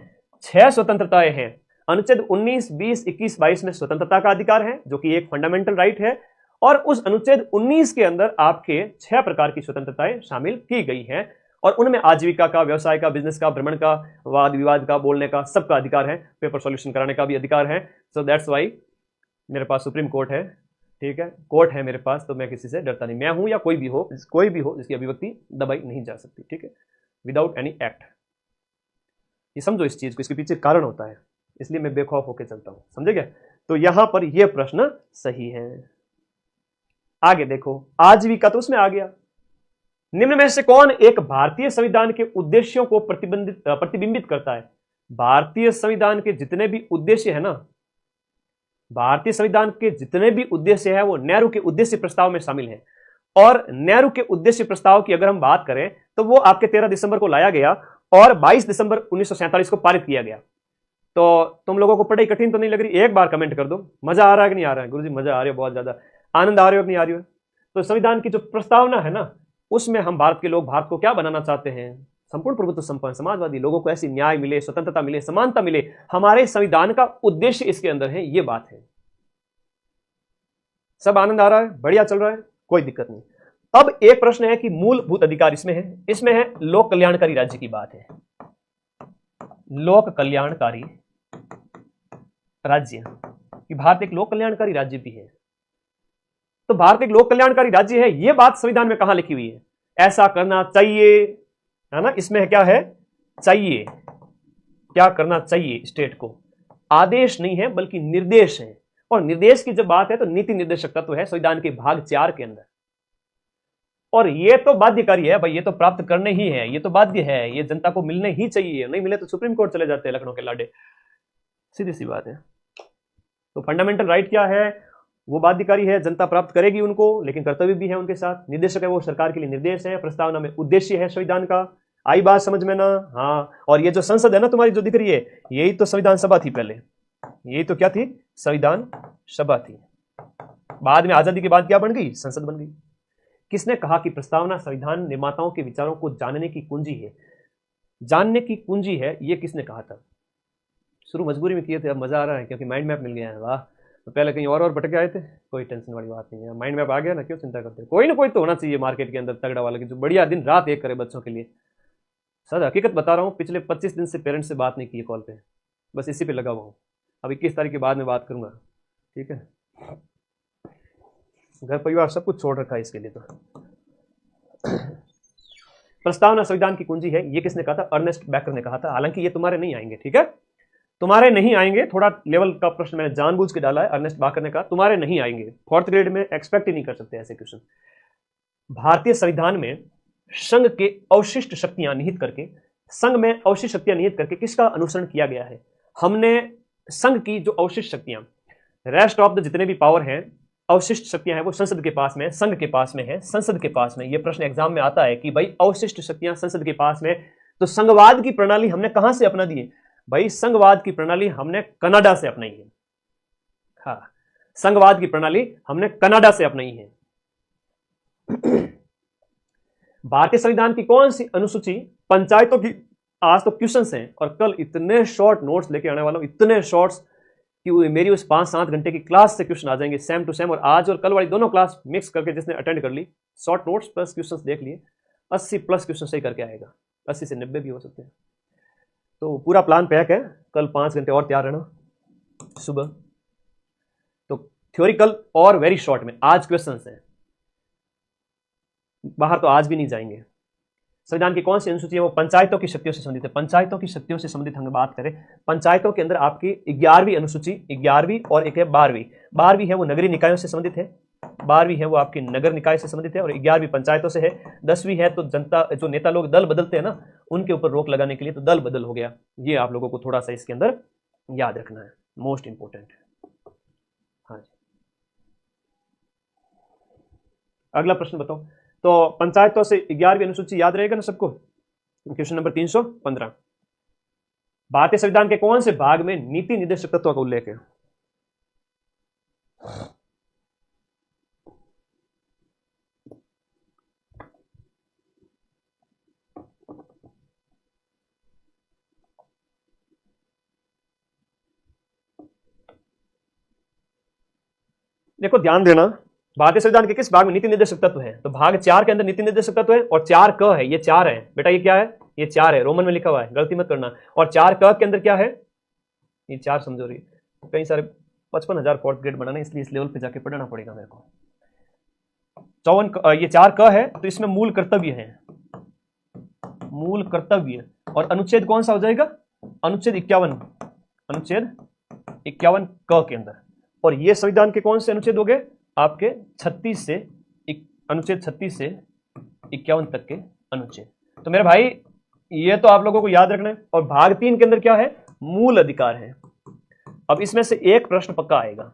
6 स्वतंत्रताएं हैं। अनुच्छेद 19, 20, 21, 22 में स्वतंत्रता का अधिकार है, जो कि एक फंडामेंटल राइट है, और उस अनुच्छेद 19 के अंदर आपके 6 प्रकार की स्वतंत्रताएं शामिल की गई हैं, और उनमें आजीविका का, व्यवसाय का, बिजनेस का, भ्रमण का, वाद विवाद का, बोलने का, सबका अधिकार है, पेपर सॉल्यूशन कराने का भी अधिकार है। सो दैट्स वाई मेरे पास सुप्रीम कोर्ट है, ठीक है, कोर्ट है मेरे पास, तो मैं किसी से डरता नहीं। मैं हूं या कोई भी हो जिसकी अभिव्यक्ति दबाई नहीं जा सकती, ठीक है, विदाउट एनी एक्ट। ये समझो इस चीज को, इसके पीछे कारण होता है, इसलिए मैं बेखौफ होकर चलता हूं, समझे क्या। तो यहां पर यह प्रश्न सही है। आगे देखो, आजीविका तो उसमें आ गया। निम्न में से कौन एक भारतीय संविधान के उद्देश्यों को प्रतिबिंबित करता है। भारतीय संविधान के जितने भी उद्देश्य है ना, भारतीय संविधान के जितने भी उद्देश्य है वो नेहरू के उद्देश्य प्रस्ताव में शामिल है। और नेहरू के उद्देश्य प्रस्ताव की अगर हम बात करें तो वो आपके 13 दिसंबर को लाया गया और 22 दिसंबर 1947 को पारित किया गया। तो तुम लोगों को पढ़ाई कठिन तो नहीं लग रही, एक बार कमेंट कर दो, मजा आ रहा है कि नहीं आ रहा है। गुरुजी मजा आ रही है, बहुत ज्यादा आनंद आ रही हो कि नहीं आ रही हो। तो संविधान की जो प्रस्तावना है ना, उसमें हम भारत के लोग भारत को क्या बनाना चाहते हैं, संपूर्ण प्रभुत्व संपन्न समाजवादी, लोगों को ऐसी न्याय मिले, स्वतंत्रता मिले, समानता मिले, हमारे संविधान का उद्देश्य इसके अंदर है, ये बात है। सब आनंद आ रहा है, बढ़िया चल रहा है, कोई दिक्कत नहीं। अब एक प्रश्न है कि मूलभूत अधिकार इसमें है लोक कल्याणकारी राज्य की बात है। लोक कल्याणकारी राज्य, कि भारत एक लोक कल्याणकारी राज्य भी है। तो भारत एक लोक कल्याणकारी राज्य है, यह बात संविधान में कहां लिखी हुई है, ऐसा करना चाहिए, है ना। इसमें क्या है, चाहिए, क्या करना चाहिए स्टेट को, आदेश नहीं है बल्कि निर्देश है। और निर्देश की जब बात है तो नीति निर्देशक तत्व है संविधान के भाग 4 के अंदर। और ये तो बाध्यकारी है भाई, ये तो प्राप्त करने ही है, ये तो बाध्य है, ये जनता को मिलने ही चाहिए, नहीं मिले तो सुप्रीम कोर्ट चले जाते हैं लखनऊ के लाडे, सीधी सी बात है। तो फंडामेंटल राइट क्या है, वो बाध्यकारी है, जनता प्राप्त करेगी उनको, लेकिन कर्तव्य भी है उनके साथ। निर्देशक है वो सरकार के लिए निर्देश है, प्रस्तावना में उद्देश्य है संविधान का। आई बात समझ में ना। हाँ, और ये जो संसद है ना तुम्हारी जो दिख रही है, यही तो संविधान सभा थी पहले, यही तो क्या थी, संविधान सभा थी। बाद में आजादी के बाद क्या बन गई, संसद बन गई। किसने कहा कि प्रस्तावना संविधान निर्माताओं के विचारों को जानने की कुंजी है, जानने की कुंजी है, ये किसने कहा था। शुरू मजबूरी में किए थे, अब मजा आ रहा है क्योंकि माइंड मैप मिल गया है। वाह, तो पहले कहीं और भटक आए थे, कोई टेंशन वाली बात नहीं है, माइंड मैप आ गया ना, क्यों चिंता करते हो। कोई ना कोई तो होना चाहिए मार्केट के अंदर तगड़ा वाला की जो बढ़िया दिन रात एक करे बच्चों के लिए। सर हकीकत बता रहा हूँ, पिछले 25 दिन से पेरेंट्स से बात नहीं की कॉल पे, बस इसी पे लगा हुआ हूँ। अब 21 तारीख के बाद में बात करूंगा, ठीक है। घर परिवार सब कुछ छोड़ रखा है इसके लिए। तो प्रस्तावना संविधान की कुंजी है, ये किसने कहा था? अर्नेस्ट बेकर ने कहा था। हालांकि ये तुम्हारे नहीं आएंगे, ठीक है, तुम्हारे नहीं आएंगे। थोड़ा लेवल का प्रश्न मैंने जानबूझ के डाला है, अर्नेस्ट बेकर ने कहा तुम्हारे नहीं आएंगे, 4th ग्रेड में एक्सपेक्ट ही नहीं कर सकते ऐसे क्वेश्चन। भारतीय संविधान में संघ के अवशिष्ट शक्तियां निहित करके, संघ में अवशिष्ट शक्तियां निहित करके किसका अनुसरण किया गया है? हमने संघ की जो अवशिष्ट शक्तियां, रेस्ट ऑफ द जितने भी पावर हैं, अवशिष्ट शक्तियां हैं, वो संसद के पास में, संघ के पास में है, संसद के पास में। ये प्रश्न एग्जाम में आता है कि भाई अवशिष्ट शक्तियां संसद के पास में, तो संघवाद की प्रणाली हमने कहां से अपना दी है? भाई संघवाद की प्रणाली हमने कनाडा से अपनाई है। हाँ, संघवाद की प्रणाली हमने कनाडा से अपनाई है। भारतीय संविधान की कौन सी अनुसूची पंचायतों की, आज तो क्वेश्चंस हैं और कल इतने शॉर्ट नोट्स लेके आने वाला हूं, इतने शॉर्ट्स कि मेरी उस 5-7 घंटे की क्लास से क्वेश्चन आ जाएंगे सेम टू सेम। और आज और कल वाली दोनों क्लास मिक्स करके जिसने अटेंड कर ली, शॉर्ट नोट्स प्लस क्वेश्चंस देख लिए, 80+ क्वेश्चन सही करके आएगा, 80 से 90 भी हो सकते हैं। तो पूरा प्लान पैक है, कल 5 घंटे और तैयार रहना सुबह। तो थ्योरिकल और वेरी शॉर्ट में आज क्वेश्चंस हैं, बाहर तो आज भी नहीं जाएंगे। संविधान की कौन सी अनुसूची है? वो पंचायतों की शक्तियों से संबंधित है। पंचायतों की शक्तियों से संबंधित हम बात करें, पंचायतों के अंदर आपकी 11वीं अनुसूची, 11वीं और एक है 12वीं। 12वीं है वो नगरीय निकायों से संबंधित है, 12वीं है वो आपकी नगर निकाय से संबंधित है, और 11वीं पंचायतों से है। 10वीं है तो जनता, जो नेता लोग दल बदलते हैं ना, उनके ऊपर रोक लगाने के लिए, तो दल बदल हो गया। ये आप लोगों को थोड़ा सा इसके अंदर याद रखना है, मोस्ट इंपोर्टेंट। हाँ जी, अगला प्रश्न बताओ। तो पंचायतों से 11वीं अनुसूची याद रहेगा ना सबको? क्वेश्चन नंबर 315, भारतीय संविधान के कौन से भाग में नीति निर्देशक तत्वों का उल्लेख है? देखो ध्यान देना, भारतीय संविधान के किस भाग में नीति निर्देशक तत्व है? तो भाग 4 के अंदर नीति निर्देशक तत्व है, और 4 क है, ये 4 है बेटा, ये क्या है? ये 4 है, रोमन में लिखा हुआ है, गलती मत करना। और 4 क के अंदर क्या है? ये 4 समझो रही, कई सारे 55,000 4th ग्रेड बनाना, इसलिए इस लेवल पे जाके पढ़ना पड़ेगा मेरे को। 54 ये 4 क है, तो इसमें मूल कर्तव्य है, मूल कर्तव्य। और अनुच्छेद कौन सा हो जाएगा? अनुच्छेद 51, अनुच्छेद 51 क के अंदर। और ये संविधान के कौन से अनुच्छेद हो गए? आपके 36 से अनुच्छेद 36 से 51 तक के अनुच्छेद। तो मेरे भाई ये तो आप लोगों को याद रखना है। और भाग 3 के अंदर क्या है? मूल अधिकार है। अब इसमें से एक प्रश्न पक्का आएगा,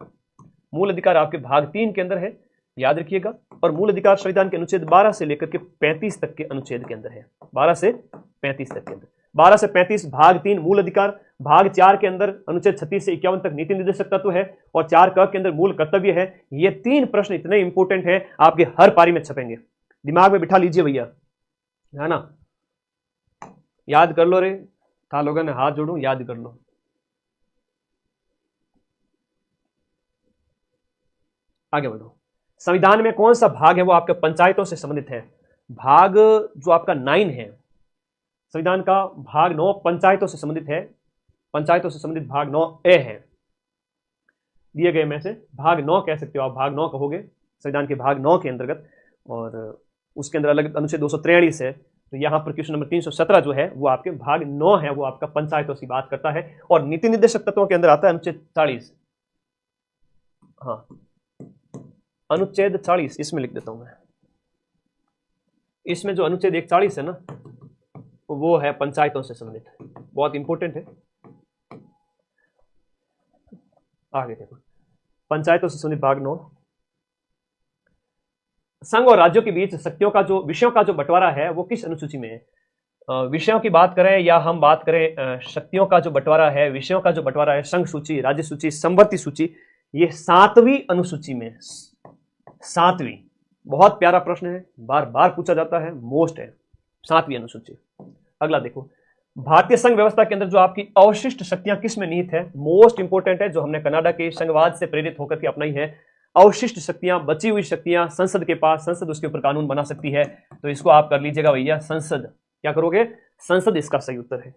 मूल अधिकार आपके भाग 3 के अंदर है, याद रखिएगा। और मूल अधिकार संविधान के अनुच्छेद 12 से लेकर के 35 तक के अनुच्छेद के अंदर है, 12 से 35 तक के अंदर। 12 से 35 भाग 3 मूल अधिकार, भाग 4 के अंदर अनुच्छेद 36 से 51 तक नीति निर्देशक तत्व है, और 4 क के अंदर मूल कर्तव्य है। ये 3 प्रश्न इतने इंपॉर्टेंट है, आपके हर पारी में छपेंगे, दिमाग में बिठा लीजिए भैया, है ना? याद कर लो रे, था लोगों ने हाथ जोड़ू, याद कर लो। आगे बढ़ो। संविधान में कौन सा भाग है वो आपके पंचायतों से संबंधित है? भाग जो आपका 9 है, संविधान का भाग 9 पंचायतों से संबंधित है। पंचायतों से संबंधित भाग 9A है, दिए गए में से भाग 9 कह सकते हो आप, भाग 9 कहोगे संविधान के भाग 9 के अंतर्गत। और उसके अंदर अलग अनुच्छेद 243 है। तो यहाँ पर क्वेश्चन नंबर 317 जो है वो आपके भाग 9 है, वो आपका पंचायतों से बात करता है। और नीति निर्देशक तत्वों के अंदर आता है अनुच्छेद 40। हाँ, अनुच्छेद 40 इसमें लिख देता हूं मैं। इसमें जो अनुच्छेद 140 है ना, वो है पंचायतों से संबंधित, बहुत इंपॉर्टेंट है। आगे देखो, पंचायतों से संबंधित भाग 9, संघ और राज्यों के बीच शक्तियों का जो, विषयों का जो बंटवारा है वो किस अनुसूची में है? विषयों की बात करें या हम बात करें शक्तियों का जो बंटवारा है, विषयों का जो बंटवारा है, संघ सूची, राज्य सूची, समवर्ती सूची, ये 7वीं अनुसूची में, 7वीं। बहुत प्यारा प्रश्न है, बार बार पूछा जाता है, मोस्ट है, 7वीं अनुसूची। अगला देखो, भारतीय संघ व्यवस्था के अंदर जो आपकी अवशिष्ट शक्तियां किस में निहित है, मोस्ट इंपोर्टेंट है, जो हमने कनाडा के संघवाद से प्रेरित होकर के अपनाई है। अवशिष्ट शक्तियां, बची हुई शक्तियां संसद के पास, संसद उसके ऊपर कानून बना सकती है। तो इसको आप कर लीजिएगा भैया संसद। क्या करोगे? संसद इसका सही उत्तर है।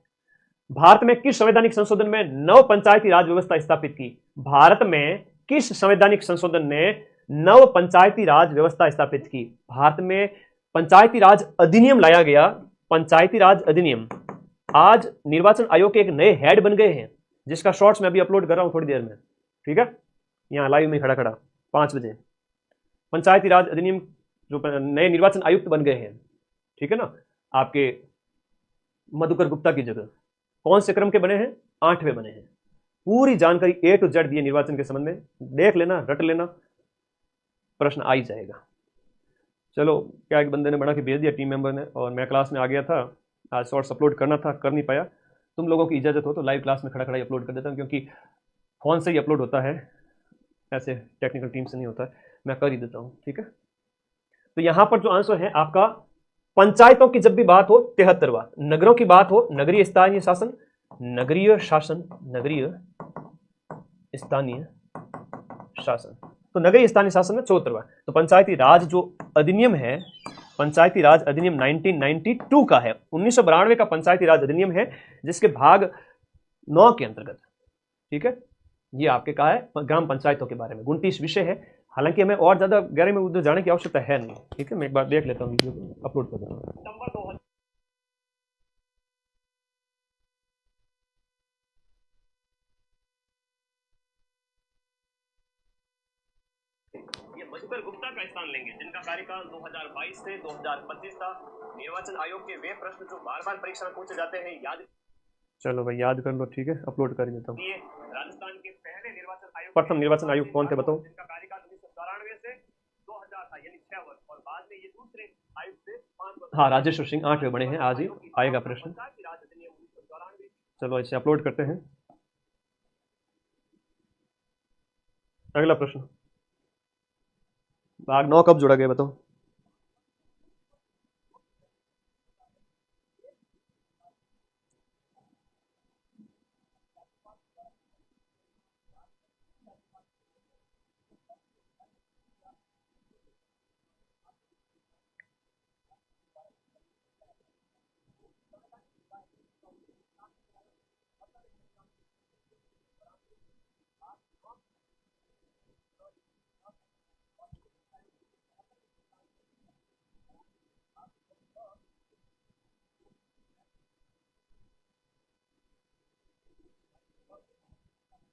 भारत में किस संवैधानिक संशोधन में नव पंचायती राज व्यवस्था स्थापित की? भारत में किस संवैधानिक संशोधन ने नव पंचायती राज व्यवस्था स्थापित की? भारत में पंचायती राज अधिनियम लाया गया। पंचायती राज अधिनियम। आज निर्वाचन आयोग के एक नए हेड बन गए हैं, जिसका शॉर्ट्स मैं अभी अपलोड कर रहा हूं थोड़ी देर में, ठीक है, यहां लाइव में खड़ा खड़ा 5 बजे। पंचायती राज अधिनियम जो नए निर्वाचन आयुक्त बन गए हैं, ठीक है ना, आपके मधुकर गुप्ता की जगह। कौन से क्रम के बने हैं? 8वें बने हैं। पूरी जानकारी A to Z दी है निर्वाचन के संबंध में, देख लेना, रट लेना, प्रश्न आ ही जाएगा। चलो, क्या एक बंदे ने बना के भेज दिया टीम मेंबर ने, और मैं क्लास में आ गया था, आज शॉर्ट्स अपलोड करना था, कर नहीं पाया। तुम लोगों की इजाजत हो तो लाइव क्लास में खड़ा खड़ा ही अपलोड कर देता हूँ, क्योंकि फोन से ही अपलोड होता है, ऐसे टेक्निकल टीम से नहीं होता है, मैं कर ही देता हूँ, ठीक है। तो यहां पर जो आंसर है आपका, पंचायतों की जब भी बात हो 73वां, नगरों की बात हो नगरीय स्थानीय शासन, नगरीय शासन, नगरीय स्थानीय शासन, तो नगरीय स्थानीय शासन में 74वां। तो पंचायती राज जो अधिनियम है, पंचायती राज अधिनियम 1992 का है, 1992 का पंचायती राज अधिनियम है, जिसके भाग 9 के अंतर्गत, ठीक है, ये आपके कहा है ग्राम पंचायतों के बारे में 29 विषय है। हालांकि हमें और ज्यादा गहरे में उधर जाने की आवश्यकता है नहीं, ठीक है, मैं एक बार देख लेता हूँ, वीडियो को अपलोड कर दूंगा। ये मधुकर गुप्ता का स्थान लेंगे, जिनका कार्यकाल 2022 से 2025 था। निर्वाचन आयोग के वे प्रश्न जो बार बार परीक्षा में पूछे जाते हैं, याद, चलो भाई याद कर लो, ठीक है, अपलोड कर देता हूँ। राजस्थान के पहले निर्वाचन आयोग, प्रथम निर्वाचन आयुक्त कौन थे बताओ? जिनका कार्यकाल 1994 से 2000 था, यानी 6 वर्ष, और बाद में ये दूसरे आयुक्त से 5 वर्ष। हाँ, राजेश्वर सिंह 8वें बने हैं, आज ही आएगा प्रश्न। चलो इसे अपलोड करते हैं। अगला प्रश्न, भाग 9 कब जोड़ा गया बताओ?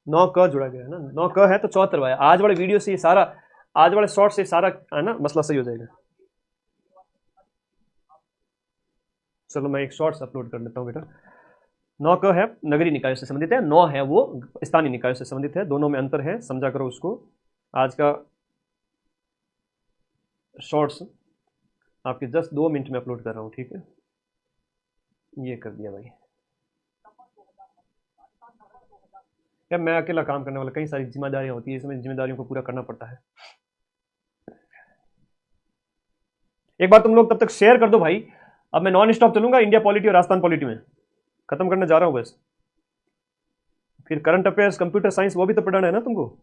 नौ क जुड़ा गया है ना, 9 क है तो 74वां है। आज वाले वीडियो से ये सारा, आज वाले शॉर्ट से सारा है ना मसला सही हो जाएगा। चलो मैं एक शॉर्ट्स अपलोड कर लेता हूँ बेटा। 9 क है नगरीय निकायों से संबंधित है, 9 है वो स्थानीय निकायों से संबंधित है, दोनों में अंतर है, समझा करो उसको। आज का शॉर्ट्स आपके जस्ट 2 मिनट में अपलोड कर रहा हूँ, ठीक है, ये कर दिया भाई। क्या मैं अकेला काम करने वाला, कई सारी जिम्मेदारियां होती है, इसमें जिम्मेदारियों को पूरा करना पड़ता है। एक बार तुम लोग तब तक शेयर कर दो भाई। अब मैं नॉन स्टॉप चलूंगा इंडिया पॉलिटी और राजस्थान पॉलिटी में, खत्म करने जा रहा हूं बस। फिर करंट अफेयर्स, कंप्यूटर साइंस, वो भी तो पढ़ना है ना तुमको।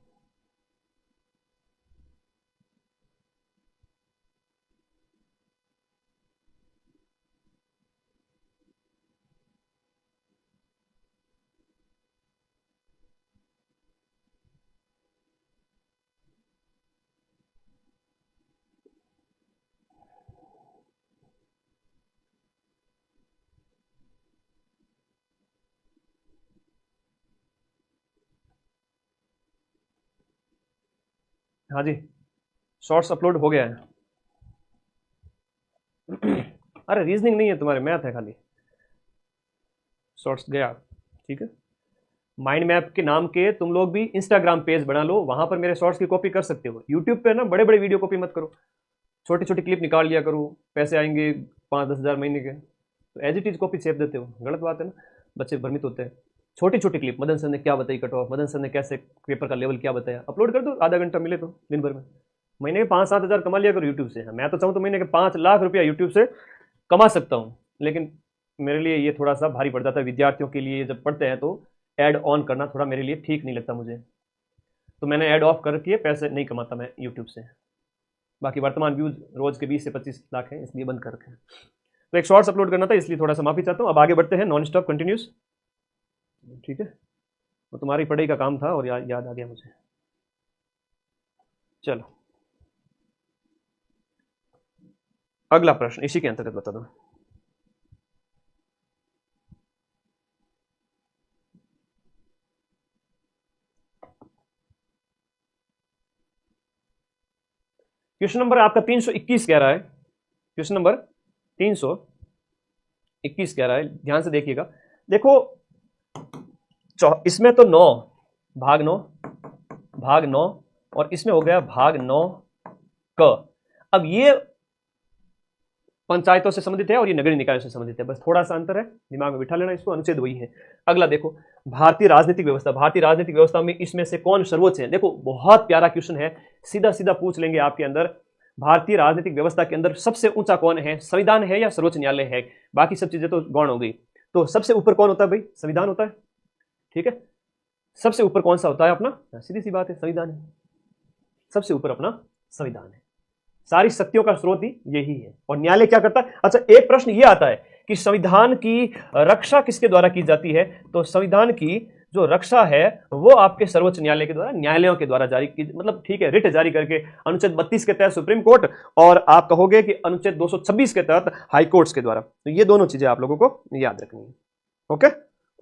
हाँ जी, शॉर्ट्स अपलोड हो गया है। अरे रीजनिंग नहीं है तुम्हारे, मैथ है खाली। शॉर्ट्स गया, ठीक है। माइंड मैप के नाम के तुम लोग भी इंस्टाग्राम पेज बना लो, वहां पर मेरे शॉर्ट्स की कॉपी कर सकते हो। यूट्यूब पे ना बड़े बड़े वीडियो कॉपी मत करो, छोटी छोटी क्लिप निकाल लिया करो, पैसे आएंगे 5-10 हज़ार महीने के, तो एज इट इज कॉपी छेप देते हो, गलत बात है ना। बच्चे भ्रमित होते हैं। छोटी छोटी क्लिप, मदन सर ने क्या बताई कट ऑफ, मदन सर ने कैसे पेपर का लेवल क्या बताया, अपलोड कर दो, आधा घंटा मिले तो दिन भर में। महीने के 5-7 हज़ार कमा लिया करो यूट्यूब से। मैं तो चाहूँ तो महीने के 5 लाख रुपया यूट्यूब से कमा सकता हूँ, लेकिन मेरे लिए ये थोड़ा सा भारी पड़ जाता है विद्यार्थियों के लिए, जब पढ़ते हैं तो ऐड ऑन करना थोड़ा मेरे लिए ठीक नहीं लगता मुझे, तो मैंने ऐड ऑफ करके पैसे नहीं कमाता मैं यूट्यूब से। बाकी वर्तमान व्यूज रोज के 20 से 25 लाख हैं, इसलिए बंद कर रखे हैं। तो एक शॉर्ट्स अपलोड करना था, इसलिए थोड़ा सा माफी चाहता हूँ। अब आगे बढ़ते हैं, नॉन स्टॉप कंटिन्यूस, ठीक है। वो तुम्हारी पढ़ाई का काम था और याद आ गया मुझे। चलो अगला प्रश्न इसी के अंतर्गत बता दो। क्वेश्चन नंबर आपका 321 कह रहा है, क्वेश्चन नंबर 321 कह रहा है, ध्यान से देखिएगा। देखो इसमें तो 9 भाग 9 और इसमें हो गया भाग 9 क। अब ये पंचायतों से संबंधित है और ये नगरीय निकायों से संबंधित है, बस थोड़ा सा अंतर है, दिमाग में बिठा लेना इसको, अनुच्छेद वही है। अगला देखो भारतीय राजनीतिक व्यवस्था, भारतीय राजनीतिक व्यवस्था में इसमें से कौन सर्वोच्च है। देखो बहुत प्यारा क्वेश्चन है, सीधा सीधा पूछ लेंगे आपके अंदर, भारतीय राजनीतिक व्यवस्था के अंदर सबसे ऊंचा कौन है, संविधान है या सर्वोच्च न्यायालय है। बाकी सब चीजें तो गौण हो गई, तो सबसे ऊपर कौन होता है भाई, संविधान होता है, ठीक है। सबसे ऊपर कौन सा होता है अपना, सीधी सी बात है संविधान है, सबसे ऊपर अपना संविधान है, सारी शक्तियों का स्रोत ही यही है। और न्यायालय क्या करता है। अच्छा एक प्रश्न ये आता है कि संविधान की रक्षा किसके द्वारा की जाती है, तो संविधान की जो रक्षा है वो आपके सर्वोच्च न्यायालय के द्वारा, न्यायालयों के द्वारा जारी की, मतलब ठीक है, रिट जारी करके, अनुच्छेद 32 के तहत सुप्रीम कोर्ट और आप कहोगे कि अनुच्छेद 226 के तहत हाई कोर्ट्स के द्वारा। तो ये दोनों चीजें आप लोगों को याद रखनी है। ओके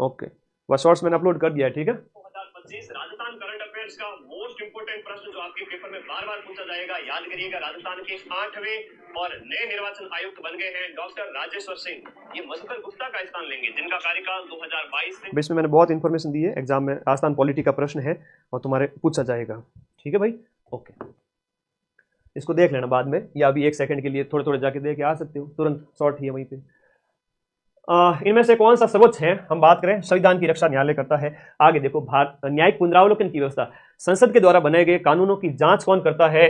ओके, वह शॉर्ट्स मैंने अपलोड कर दिया है, ठीक है। 2025 राजस्थान करंट अफेयर्स का मोस्ट इंपोर्टेंट प्रश्न जो आपके पेपर में बार बार पूछा जाएगा, याद करिएगा। राजस्थान के 8वें और नए निर्वाचन आयुक्त बन गए हैं डॉक्टर राजेश्वर सिंह, ये मधुकर गुप्ता का स्थान लेंगे, जिनका कार्यकाल 2022 से। इसमें मैंने बहुत इंफॉर्मेशन दी है, एग्जाम में राजस्थान पॉलिटी का प्रश्न है और तुम्हारे पूछा जाएगा, ठीक है भाई। ओके, इसको देख लेना बाद में, या अभी 1 सेकंड के लिए थोड़े थोड़े जाके देख के आ सकते हो, तुरंत शॉर्ट ही है वहीं पे। इनमें से कौन सा सर्वोच्च है, हम बात करें संविधान की रक्षा न्यायालय करता है। आगे देखो न्यायिक पुनरावलोकन की व्यवस्था, संसद के द्वारा बनाए गए कानूनों की जांच कौन करता है,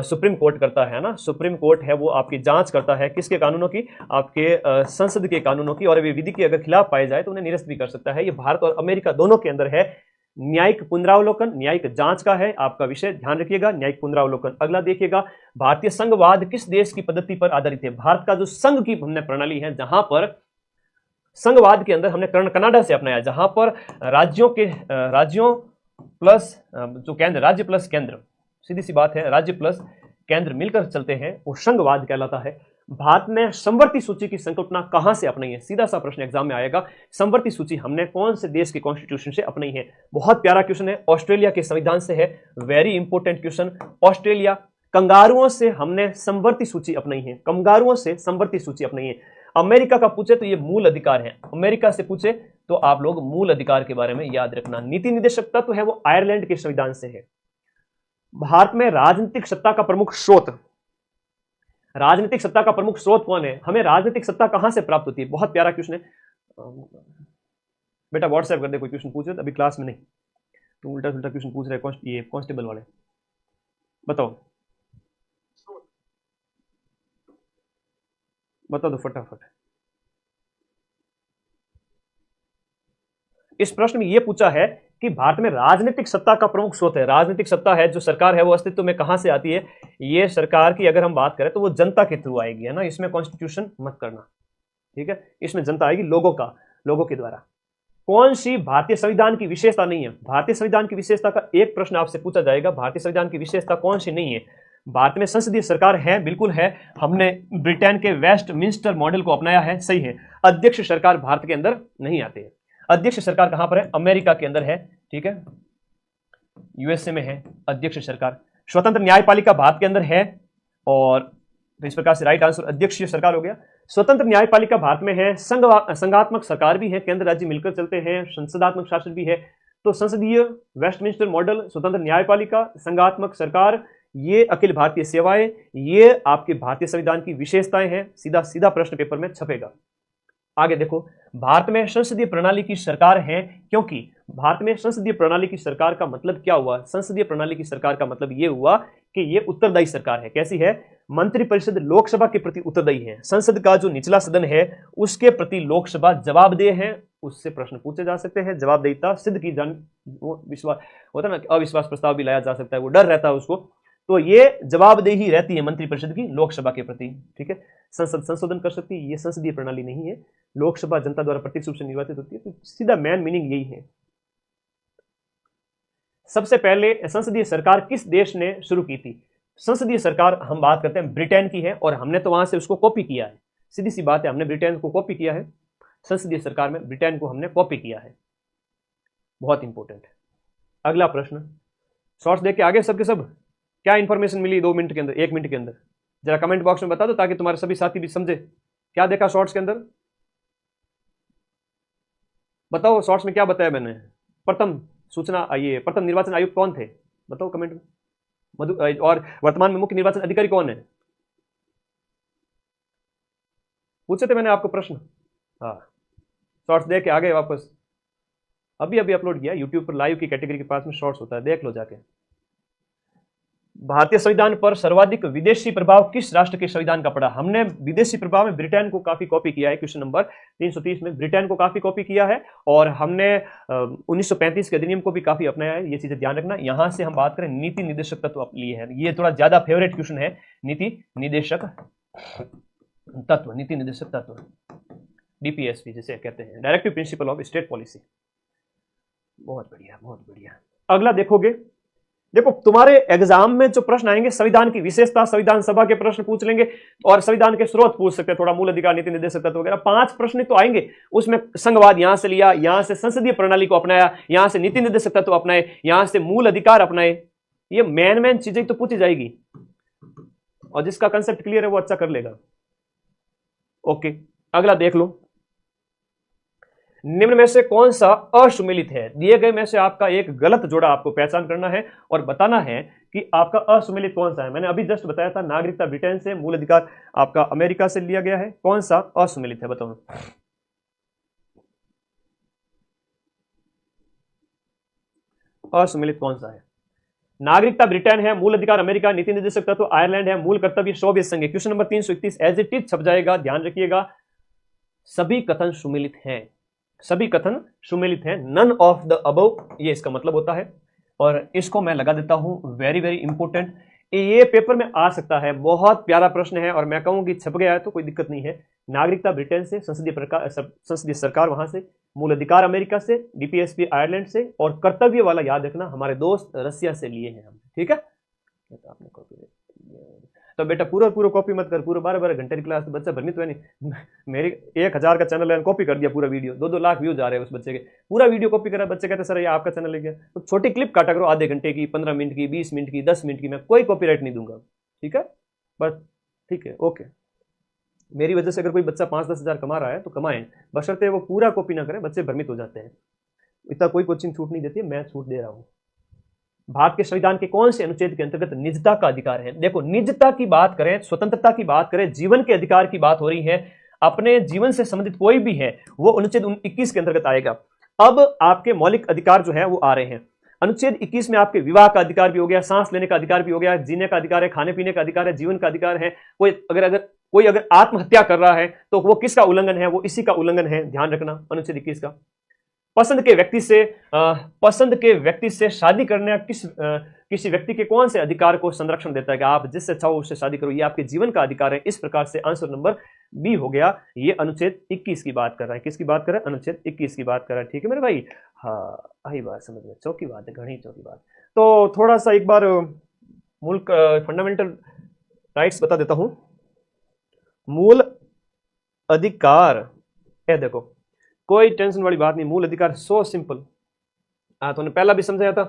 सुप्रीम कोर्ट करता है ना, सुप्रीम कोर्ट है वो आपकी जांच करता है, किसके कानूनों की, आपके संसद के कानूनों की, और वे विधि के अगर खिलाफ पाए जाए तो उन्हें निरस्त भी कर सकता है। ये भारत और अमेरिका दोनों के अंदर है। न्यायिक पुनरावलोकन न्यायिक जांच का है आपका विषय, ध्यान रखिएगा, न्यायिक पुनरावलोकन। अगला देखिएगा, भारतीय संघवाद किस देश की पद्धति पर आधारित है। भारत का जो संघ की हमने प्रणाली है, जहां पर संघवाद के अंदर हमने कनाडा से अपनाया, जहां पर राज्यों प्लस जो केंद्र, राज्य प्लस केंद्र, सीधी सी बात है, राज्य प्लस केंद्र मिलकर चलते हैं, वो संघवाद कहलाता है। भारत ने समवर्ती सूची की संकल्पना कहां से अपनाई है, सीधा सा प्रश्न एग्जाम में आएगा। समवर्ती सूची हमने कौन से देश के कॉन्स्टिट्यूशन से अपनाई है, बहुत प्यारा क्वेश्चन है, ऑस्ट्रेलिया के संविधान से है, वेरी इंपॉर्टेंट क्वेश्चन। ऑस्ट्रेलिया, कंगारुओं से हमने समवर्ती सूची अपनाई है, कंगारुओं से समवर्ती सूची अपनाई है। अमेरिका का पूछे तो ये मूल अधिकार है, अमेरिका से पूछे तो आप लोग मूल अधिकार के बारे में याद रखना। नीति निर्देशक तत्व है वो आयरलैंड के संविधान से है। भारत में राजनीतिक सत्ता का प्रमुख स्रोत, राजनीतिक सत्ता का प्रमुख स्रोत कौन है, हमें राजनीतिक सत्ता कहां से प्राप्त होती है, बहुत प्यारा क्वेश्चन है बेटा, व्हाट्सएप कर दे कोई क्वेश्चन पूछे, अभी क्लास में नहीं, तुम उल्टा उल्टा क्वेश्चन पूछ रहे ये कांस्टेबल वाले, बताओ बता दो फटाफट। इस प्रश्न में यह पूछा है कि भारत में राजनीतिक सत्ता का प्रमुख स्रोत है, राजनीतिक सत्ता है जो सरकार है वो अस्तित्व में कहां से आती है। ये सरकार की अगर हम बात करें तो वो जनता के थ्रू आएगी, है ना, इसमें कॉन्स्टिट्यूशन मत करना, ठीक है, इसमें जनता आएगी, लोगों के द्वारा। कौन सी भारतीय संविधान की विशेषता नहीं है, भारतीय संविधान की विशेषता का एक प्रश्न आपसे पूछा जाएगा, भारतीय संविधान की विशेषता कौन सी नहीं है। भारत में संसदीय सरकार है, बिल्कुल है, हमने ब्रिटेन के वेस्टमिंस्टर मॉडल को अपनाया है, सही है। अध्यक्ष सरकार भारत के अंदर नहीं आते हैं, अध्यक्ष सरकार कहां पर है, अमेरिका के अंदर है, ठीक है, यूएसए में है अध्यक्ष सरकार। स्वतंत्र न्यायपालिका भारत के अंदर है, और तो इस प्रकार से राइट आंसर अध्यक्षीय सरकार हो गया। स्वतंत्र न्यायपालिका भारत में है, संघात्मक सरकार भी है, केंद्र राज्य मिलकर चलते हैं, संसदात्मक शासन भी है। तो संसदीय, वेस्टमिंस्टर मॉडल, स्वतंत्र न्यायपालिका, संघात्मक सरकार, ये अखिल भारतीय सेवाएं, ये आपके भारतीय संविधान की विशेषताएं हैं। सीधा सीधा प्रश्न पेपर में छपेगा। आगे देखो, भारत में संसदीय प्रणाली की सरकार है, क्योंकि भारत में संसदीय प्रणाली की सरकार का मतलब क्या हुआ? संसदीय प्रणाली की सरकार का मतलब यह हुआ कि यह उत्तरदायी सरकार है। कैसी है? मंत्रिपरिषद लोकसभा के प्रति उत्तरदायी है। संसद का जो निचला सदन है उसके प्रति लोकसभा जवाबदेह है, उससे प्रश्न पूछे जा सकते हैं, जवाबदेहिता सिद्ध की जान, वो विश्वास होता है ना, अविश्वास प्रस्ताव भी लाया जा सकता है, वो डर रहता है उसको, तो ये जवाबदेही रहती है मंत्रिपरिषद की लोकसभा के प्रति। ठीक है, संसद संशोधन कर सकती है, ये संसदीय प्रणाली नहीं है। लोकसभा जनता द्वारा प्रत्यक्ष रूप से निर्वाचित होती है, तो सीधा मेन मीनिंग यही है। सबसे पहले संसदीय सरकार किस देश ने शुरू की थी? संसदीय सरकार हम बात करते हैं ब्रिटेन की है, और हमने तो वहां से उसको कॉपी किया है, सीधी सी बात है, हमने ब्रिटेन को कॉपी किया है। संसदीय सरकार में ब्रिटेन को हमने कॉपी किया है, बहुत इंपॉर्टेंट है। अगला प्रश्न, शॉर्ट्स देख के आगे सबके सब क्या इंफॉर्मेशन मिली 2 मिनट के अंदर, 1 मिनट के अंदर, जरा कमेंट बॉक्स में बता दो ताकि तुम्हारे सभी साथी भी समझे क्या देखा शॉर्ट्स के अंदर। बताओ शॉर्ट्स में क्या बताया मैंने। प्रथम सूचना आइए, प्रथम निर्वाचन आयुक्त कौन थे? बताओ कमेंट में। मधु, और वर्तमान में मुख्य निर्वाचन अधिकारी कौन है? पूछे थे मैंने आपको प्रश्न। हाँ, शॉर्ट्स देख के आगे वापस, अभी अभी अपलोड किया यूट्यूब पर, लाइव की कैटेगरी के पास में शॉर्ट्स होता है, देख लो जाके। भारतीय संविधान पर सर्वाधिक विदेशी प्रभाव किस राष्ट्र के संविधान का पड़ा? हमने विदेशी प्रभाव में ब्रिटेन को काफी कॉपी किया है, क्वेश्चन नंबर 330 में ब्रिटेन को काफी कॉपी किया है, और हमने 1935 के अधिनियम को भी काफी अपनाया है, ये चीजें ध्यान रखना। यहां से हम बात करें नीति निर्देशक तत्व लिए है, ये थोड़ा ज्यादा फेवरेट क्वेश्चन है, नीति निर्देशक तत्व, नीति निर्देशक तत्व, डीपीएसपी जिसे कहते हैं, directive principle of state policy. बहुत बढ़िया, बहुत बढ़िया। अगला देखोगे, देखो तुम्हारे एग्जाम में जो प्रश्न आएंगे, संविधान की विशेषता, संविधान सभा के प्रश्न पूछ लेंगे, और संविधान के स्रोत पूछ सकते हैं, थोड़ा मूल अधिकार, नीति निर्देशक तत्व वगैरह, 5 प्रश्न तो आएंगे। उसमें संघवाद यहां से लिया, यहां से संसदीय प्रणाली को अपनाया, यहां से नीति निर्देशक तत्व अपनाए, यहां से मूल अधिकार अपनाए, ये मेन चीजें तो पूछी जाएगी, और जिसका कंसेप्ट क्लियर है वो अच्छा कर लेगा। ओके, अगला देख लो, निम्न में से कौन सा असुमेलित है? दिए गए में से आपका एक गलत जोड़ा आपको पहचान करना है और बताना है कि आपका असुमेलित कौन सा है। मैंने अभी जस्ट बताया था, नागरिकता ब्रिटेन से, मूल अधिकार आपका अमेरिका से लिया गया है, कौन सा असुमेलित है बताओ। असुमेलित कौन सा है? नागरिकता ब्रिटेन है, मूल अधिकार अमेरिका, नीति निर्देशक तत्व आयरलैंड है, मूल कर्तव्य सोवियत संघ है। Question number 331 as it is छप जाएगा, ध्यान रखिएगा। सभी कथन सुमेलित हैं, सभी कथन सुमेलित हैं, नन ऑफ द अबव, ये इसका मतलब होता है। और इसको मैं लगा देता हूं, वेरी वेरी इंपॉर्टेंट, ये पेपर में आ सकता है, बहुत प्यारा प्रश्न है, और मैं कहूं कि छप गया है तो कोई दिक्कत नहीं है। नागरिकता ब्रिटेन से, संसदीय सरकार वहां से, मूल अधिकार अमेरिका से, डीपीएसपी आयरलैंड से, और कर्तव्य वाला याद रखना हमारे दोस्त रसिया से लिए हैं हम। ठीक है, तो आपने कॉपी, तो बेटा पूरा पूरा कॉपी मत कर, पूरा 12-12 घंटे की क्लास, तो बच्चा भ्रमित हुआ नहीं। मेरी 1000 का चैनल है, कॉपी कर दिया पूरा वीडियो, 2-2 लाख व्यूज आ रहे हैं उस बच्चे के, पूरा वीडियो कॉपी करा, बच्चे कहते सर ये आपका चैनल है क्या? तो छोटी क्लिप काटा करो, आधे घंटे की, 15 मिनट की, 20 मिनट की, 10 मिनट की, मैं कोई कॉपीराइट नहीं दूंगा। ठीक है, बस ठीक है, ओके। मेरी वजह से अगर कोई बच्चा 5-10 हज़ार कमा रहा है तो कमाएं, बशर्ते वो पूरा कॉपी ना करें, बच्चे भ्रमित हो जाते हैं। इतना कोई कोचिंग छूट नहीं देती है, मैं छूट दे रहा हूं। भारत के संविधान के कौन से अनुच्छेद के अंतर्गत निजता का अधिकार है? देखो, निजता की बात करें, स्वतंत्रता की बात करें, जीवन के अधिकार की बात हो रही है, अपने जीवन से संबंधित कोई भी है वो अनुच्छेद 21 के अंतर्गत आएगा। अब आपके मौलिक अधिकार जो है वो आ रहे हैं। अनुच्छेद 21 में आपके विवाह का अधिकार भी हो गया, सांस लेने का अधिकार भी हो गया, जीने का अधिकार है, खाने पीने का अधिकार है, जीवन का अधिकार है। कोई अगर आत्महत्या कर रहा है तो वो किसका उल्लंघन है? वो इसी का उल्लंघन है, ध्यान रखना, अनुच्छेद 21 का। पसंद के व्यक्ति से शादी करने किसी व्यक्ति के कौन से अधिकार को संरक्षण देता है कि आप जिससे चाहो उससे शादी करो, ये आपके जीवन का अधिकार है। इस प्रकार से आंसर नंबर बी हो गया, ये अनुच्छेद 21 की बात कर रहा है। किसकी बात कर रहा है? अनुच्छेद 21 की बात कर रहा है। ठीक है मेरे भाई, हाँ आई बात समझ में, चौकी बात है, घनी चौकी बात। तो थोड़ा सा एक बार मुल्क फंडामेंटल राइट्स बता देता हूं। मूल अधिकार, ये देखो कोई टेंशन वाली बात नहीं, मूल अधिकार सो सिंपल। तुमने पहला भी समझाया था,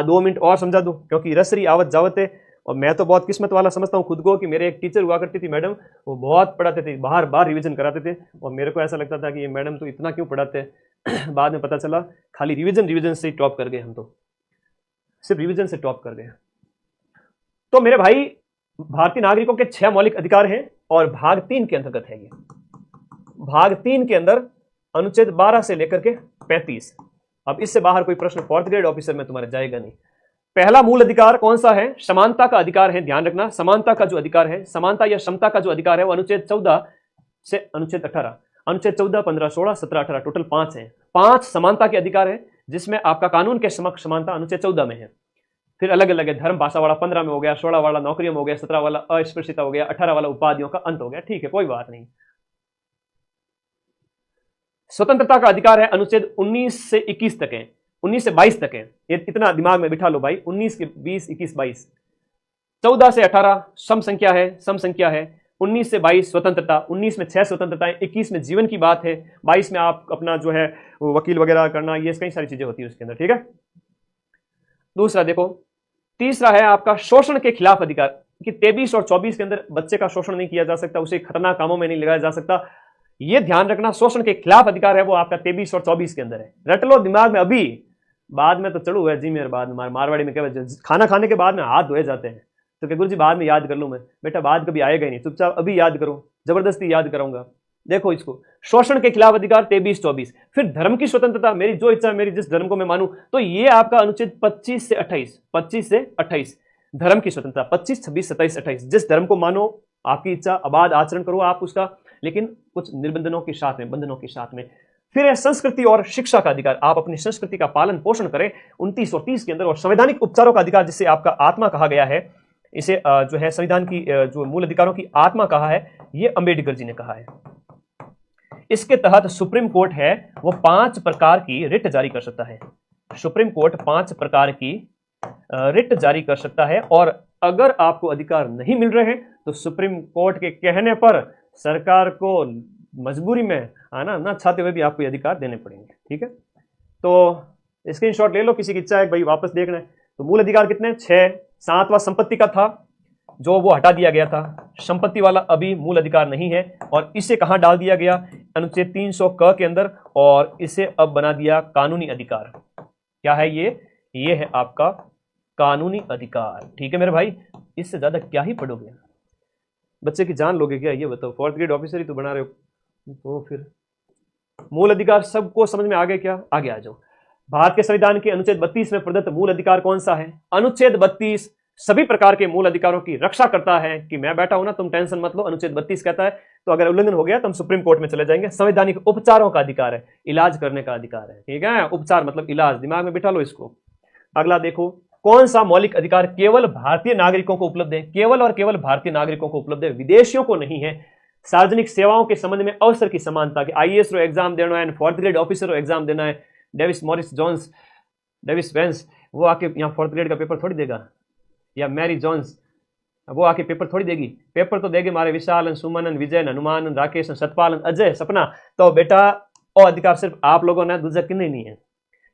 2 मिनट और समझा दूं, क्योंकि रसरी आवत जावत है। और मैं तो बहुत किस्मत वाला समझता हूँ खुद को कि मेरे एक टीचर हुआ करती थी मैडम, वो बहुत पढ़ाते थे, बार बार रिवीजन कराते थे, और मेरे को ऐसा लगता था कि ये मैडम तो इतना क्यों पढ़ाते हैं। बाद में पता चला खाली रिवीजन से ही टॉप कर गए हम, तो सिर्फ रिवीजन से टॉप कर गए। तो मेरे भाई, भारतीय नागरिकों के 6 मौलिक अधिकार हैं और भाग 3 के अंतर्गत है ये। भाग 3 के अंदर अनुच्छेद 12 से लेकर के 35। अब इससे बाहर कोई प्रश्न 4th ग्रेड ऑफिसर में तुम्हारे जाएगा नहीं। पहला मूल अधिकार कौन सा है? समानता का अधिकार है। ध्यान रखना, समानता का जो अधिकार है, समानता या समता का जो अधिकार है, वो अनुच्छेद 14 से अनुच्छेद 18, अनुच्छेद 14, 15, 16, 17, 18 टोटल 5 है। 5 समानता के अधिकार है, जिसमें आपका कानून के समक्ष समानता अनुच्छेद 14 में है। फिर अलग अलग है, धर्म भाषा वाला 15 में हो गया, 16 वाला नौकरियों में हो गया, 17 वाला अस्पृश्यता हो गया, 18 वाला उपाधियों का अंत हो गया। ठीक है, कोई बात नहीं। स्वतंत्रता का अधिकार है अनुच्छेद 19 से 21 तक है, 19 से 22 तक है। ये इतना दिमाग में बिठा लो भाई, 19 के 20, 21, 22। 14 से 18 सम संख्या है, सम संख्या है। 19 से 22 स्वतंत्रता, 19 में 6 स्वतंत्रताएं, 21 में जीवन की बात है, 22 में आप अपना जो है वकील वगैरह करना, ये कई सारी चीजें होती है उसके अंदर। ठीक है, दूसरा देखो, तीसरा है आपका शोषण के खिलाफ अधिकार, कि 23 और 24 के अंदर बच्चे का शोषण नहीं किया जा सकता, उसे खतरनाक कामों में नहीं लगाया जा सकता। ये ध्यान रखना, शोषण के खिलाफ अधिकार है वो आपका 23 और 24 के अंदर है। रट लो दिमाग में अभी, बाद में तो चढ़ू है जी मेरे, बाद में मारवाड़ी में क्या खाना खाने के बाद में हाथ धोए जाते हैं, तो क्या गुरु जी बाद में याद कर लूं मैं? बेटा बाद कभी आएगा ही नहीं, चुपचाप अभी याद करो, जबरदस्ती याद कराऊंगा। देखो इसको, शोषण के खिलाफ अधिकार 23-24। फिर धर्म की स्वतंत्रता, मेरी जो इच्छा, मेरी जिस धर्म को मैं मानूं, तो ये आपका अनुच्छेद 25 से 28, 25 से 28 धर्म की स्वतंत्रता, 25, 26, 27, 28। जिस धर्म को मानो, आपकी इच्छा, अबाध आचरण करो आप उसका, लेकिन कुछ निर्बंधनों के साथ में, बंधनों के साथ में। फिर है संस्कृति और शिक्षा का अधिकार, आप अपनी संस्कृति का पालन पोषण करें 29 और 30 के अंदर। और संवैधानिक उपचारों का अधिकार, जिसे आपका आत्मा कहा गया है, इसे जो है संविधान की जो मूल अधिकारों की आत्मा कहा है, ये अंबेडकर जी ने कहा है। इसके तहत सुप्रीम कोर्ट है वो 5 प्रकार की रिट जारी कर सकता है। सुप्रीम कोर्ट 5 प्रकार की रिट जारी कर सकता है, और अगर आपको अधिकार नहीं मिल रहे हैं तो सुप्रीम कोर्ट के कहने पर सरकार को मजबूरी में आना ना चाहते हुए भी आपको ये अधिकार देने पड़ेंगे। ठीक है, तो स्क्रीनशॉट ले लो, किसी की इच्छा है भाई वापस देखना है तो। मूल अधिकार कितने? 6। 7वां संपत्ति का था, जो वो हटा दिया गया था, संपत्ति वाला अभी मूल अधिकार नहीं है, और इसे कहां डाल दिया गया? अनुच्छेद 300 क के अंदर, और इसे अब बना दिया कानूनी अधिकार। क्या है ये है आपका कानूनी अधिकार। ठीक है मेरे भाई, इससे ज्यादा क्या ही पढ़ोगे, बच्चे की जान लोगे क्या? ये बताओ, 4th ग्रेड ऑफिसर ही तो बना रहे हो, तो फिर मूल अधिकार सबको समझ में आ गए क्या? आगे आ जाओ। भारत के संविधान के अनुच्छेद 32 में प्रदत्त मूल अधिकार कौन सा है? अनुच्छेद 32 सभी प्रकार के मूल अधिकारों की रक्षा करता है, कि मैं बैठा हूं ना, तुम टेंशन मत लो। अनुच्छेद 32 कहता है, तो अगर उल्लंघन हो गया तो हम सुप्रीम कोर्ट में चले जाएंगे। संवैधानिक उपचारों का अधिकार है, इलाज करने का अधिकार है। ठीक है, उपचार मतलब इलाज, दिमाग में बिठा लो इसको। अगला देखो, कौन सा मौलिक अधिकार केवल भारतीय नागरिकों को उपलब्ध है? केवल और केवल भारतीय नागरिकों को उपलब्ध है, विदेशियों को नहीं है। सार्वजनिक सेवाओं के संबंध में अवसर की समानता, के IAS रो एग्जाम देना है, 4th ग्रेड ऑफिसर रो एग्जाम देना है, Davis Morris Jones, Davis Vance वो आके यहाँ 4th ग्रेड का पेपर थोड़ी देगा, या मैरी जोन्स वो आके पेपर थोड़ी देगी। पेपर तो देगी हमारे विशालन, सुमनन, विजयन, हनुमानन, राकेश, सतपालन, अजय, सपना। तो बेटा वो अधिकार सिर्फ आप लोगों ने, दूसरा किन्हीं नहीं है।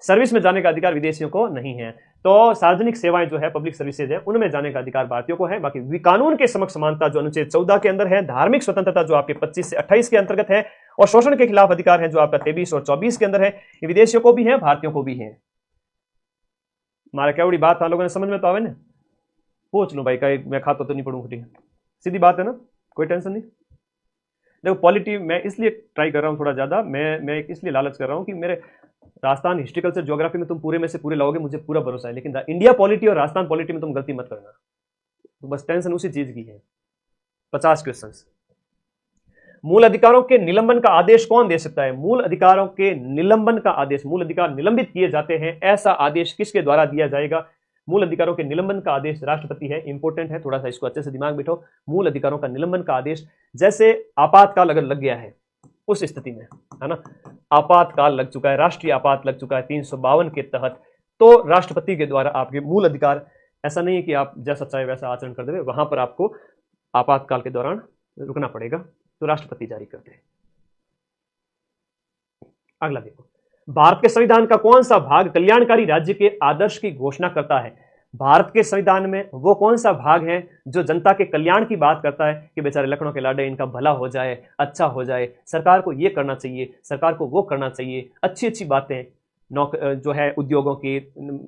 सर्विस में जाने का अधिकार विदेशियों को नहीं है। तो सार्वजनिक सेवाएं जो है, पब्लिक सर्विसेज है, उनमें जाने का अधिकार भारतीयों को है। बाकी कानून के समक्ष समानता जो अनुच्छेद 14 के अंदर है, धार्मिक स्वतंत्रता जो आपके 25 से 28 के अंतर्गत है, और शोषण के खिलाफ अधिकार है जो आपका 23 और 24 के अंदर है, ये विदेशियों को भी है, भारतीयों को भी है। हमारा क्या बड़ी बात था, लोगों ने समझ में तो आवे ना? पूछ लो भाई, कहीं मैं खाता तो नहीं पढ़ूंगा, सीधी बात है ना, कोई टेंशन नहीं। देखो पॉलिटी मैं इसलिए ट्राई कर रहा हूँ थोड़ा ज्यादा, मैं इसलिए लालच कर रहा हूँ कि मेरे राजस्थान हिस्ट्री कल्चर ज्योग्राफी में तुम पूरे में से पूरे लाओगे, मुझे पूरा भरोसा है। लेकिन इंडिया पॉलिटी और राजस्थान पॉलिटी में तुम गलती मत करना, तो बस टेंशन उसी चीज की है। 50 क्वेश्चंस। मूल अधिकारों के निलंबन का आदेश कौन दे सकता है? मूल अधिकारों के निलंबन का आदेश, मूल अधिकार निलंबित किए जाते हैं, ऐसा आदेश किसके द्वारा दिया जाएगा? मूल अधिकारों के निलंबन का आदेश राष्ट्रपति है। इंपॉर्टेंट है, थोड़ा सा इसको अच्छे से दिमाग बिठो। मूल अधिकारों का निलंबन का आदेश, जैसे आपातकाल अगर लग गया है उस स्थिति में, है ना, आपातकाल लग चुका है, राष्ट्रीय आपात लग चुका है 352 के तहत, तो राष्ट्रपति के द्वारा आपके मूल अधिकार, ऐसा नहीं है कि आप जैसा चाहे वैसा आचरण कर देंगे, वहां पर आपको आपातकाल के दौरान रुकना पड़ेगा, तो राष्ट्रपति जारी करते हैं। अगला देखो, भारत के संविधान का कौन सा भाग कल्याणकारी राज्य के आदर्श की घोषणा करता है? भारत के संविधान में वो कौन सा भाग है जो जनता के कल्याण की बात करता है, कि बेचारे लखनऊ के लाडे, इनका भला हो जाए, अच्छा हो जाए, सरकार को ये करना चाहिए, सरकार को वो करना चाहिए, अच्छी अच्छी बातें। जो है उद्योगों की,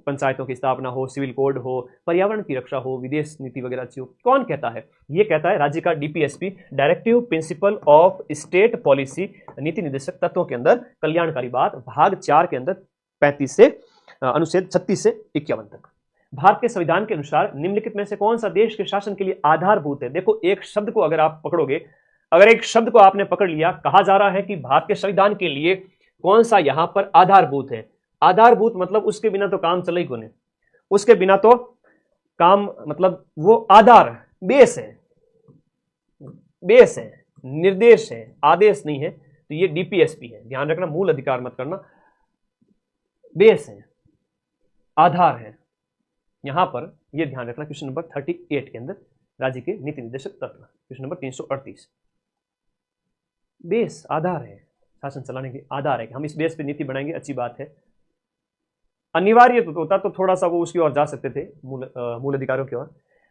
पंचायतों की स्थापना हो, सिविल कोड हो, पर्यावरण की रक्षा हो, विदेश नीति वगैरह अच्छी हो। कौन कहता है? ये कहता है राज्य का DPSP, directive principle of state policy, नीति निर्देशक तत्वों के अंदर कल्याणकारी बात, भाग 4 के अंदर 35 से अनुच्छेद 36 से 51 तक। भारत के संविधान के अनुसार निम्नलिखित में से कौन सा देश के शासन के लिए आधारभूत है? देखो, एक शब्द को अगर आप पकड़ोगे, अगर एक शब्द को आपने पकड़ लिया, कहा जा रहा है कि भारत के संविधान के लिए कौन सा यहां पर आधारभूत है। आधारभूत मतलब उसके बिना तो काम चले ही कोने, उसके बिना तो काम, मतलब वो आधार, बेस है, बेस है, निर्देश है, आदेश नहीं है। तो ये डीपीएसपी है, ध्यान रखना, मूल अधिकार मत करना। बेस है, आधार है, यहां पर ये ध्यान रखना। क्वेश्चन नंबर 38 के अंदर राज्य के नीति निर्देशक तत्व, क्वेश्चन नंबर 338। बेस, आधार है, शासन चलाने के आधार है कि हम इस बेस पे नीति बनाएंगे, अच्छी बात है। अनिवार्य तो होता तो थोड़ा सा वो उसकी ओर जा सकते थे, मूल अधिकारों की ओर।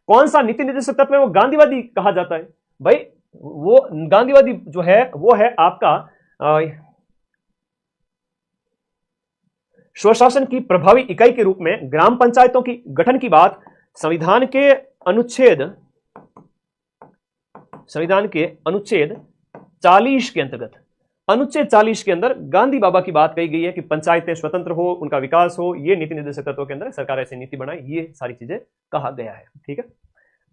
कौन सा नीति निर्देशक तत्व है वो गांधीवादी कहा जाता है? भाई वो गांधीवादी जो है वो है आपका स्वशासन की प्रभावी इकाई के रूप में ग्राम पंचायतों की गठन की बात संविधान के अनुच्छेद 40 के अंतर्गत, अनुच्छेद 40 के अंदर गांधी बाबा की बात कही गई है कि पंचायतें स्वतंत्र हो, उनका विकास हो, ये नीति निर्देशक तत्वों के अंदर सरकार ऐसी नीति बनाए, ये सारी चीजें कहा गया है। ठीक है,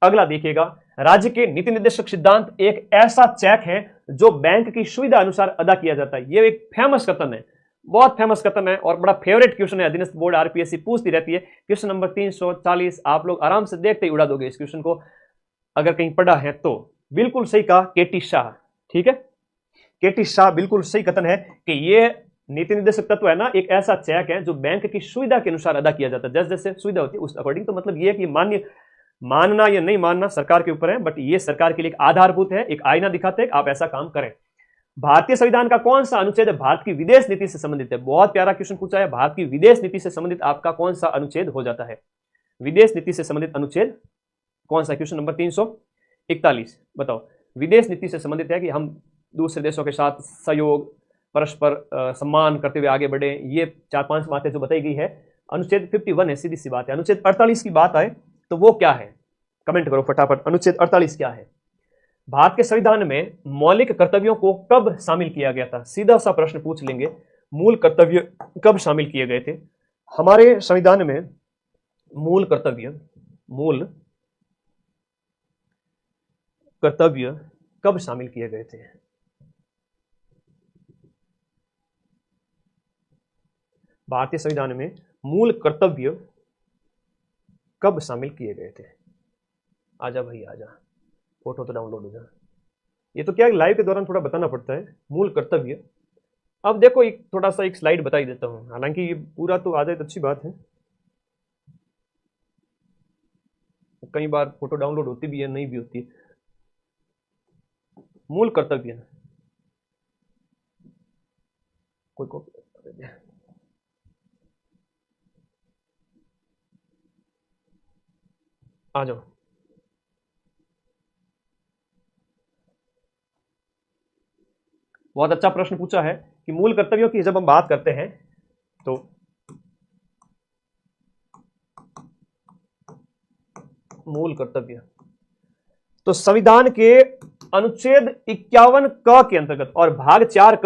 अगला देखिएगा, राज्य के नीति निर्देशक सिद्धांत एक ऐसा चेक है जो बैंक की सुविधा अनुसार अदा किया जाता है। ये एक फेमस कथन है, बहुत फेमस कथन है और बड़ा फेवरेट क्वेश्चन है। अधीनस्थ बोर्ड आरपीएससी पूछती रहती है। क्वेश्चन नंबर 340 आप लोग आराम से देखते ही उड़ा दोगे इस क्वेश्चन को, अगर कहीं पढ़ा है तो। बिल्कुल सही कहा केटी शाह। ठीक है, केटी शाह, बिल्कुल सही कथन है कि ये नीति निर्देशक तत्व है ना, एक ऐसा चेक है जो बैंक की सुविधा के अनुसार अदा किया जाता है। जैसे जैसे सुविधा होती है उस अकॉर्डिंग। तो मतलब ये है कि मानना या नहीं मानना सरकार के ऊपर है, बट ये सरकार के लिए एक आधारभूत है, एक आईना दिखाते हैं आप ऐसा काम करें। भारतीय संविधान का कौन सा अनुच्छेद भारत की विदेश नीति से संबंधित है? बहुत प्यारा क्वेश्चन पूछा है। भारत की विदेश नीति से संबंधित आपका कौन सा अनुच्छेद हो जाता है? विदेश नीति से संबंधित अनुच्छेद कौन सा? क्वेश्चन नंबर 341 बताओ। विदेश नीति से संबंधित है कि हम दूसरे देशों के साथ सहयोग, परस्पर सम्मान करते हुए आगे बढ़े। ये 4-5 बातें जो बताई गई है। अनुच्छेद 51 है, सीधी सी बात है। अनुच्छेद 48 की बात आए तो वो क्या है? कमेंट करो फटाफट, अनुच्छेद 48 क्या है? भारत के संविधान में मौलिक कर्तव्यों को कब शामिल किया गया था? सीधा सा प्रश्न पूछ लेंगे, मूल कर्तव्य कब शामिल किए गए थे हमारे संविधान में? मूल कर्तव्य कब शामिल किए गए थे? भारतीय संविधान में मूल कर्तव्य कब शामिल किए गए थे? आजा भाई आजा, फोटो तो डाउनलोड हो जा। ये तो क्या लाइव के दौरान थोड़ा बताना पड़ता है, मूल कर्तव्य। अब देखो एक थोड़ा सा एक स्लाइड बता ही देता हूं, हालांकि ये पूरा तो आ जाए तो अच्छी बात है। कई बार फोटो डाउनलोड होती भी है, नहीं भी होती है। मूल कर्तव्य कोई कॉपी आ जाओ। बहुत अच्छा प्रश्न पूछा है कि मूल कर्तव्यों की जब हम बात करते हैं तो मूल कर्तव्य तो संविधान के अनुच्छेद 51 क के अंतर्गत और भाग 4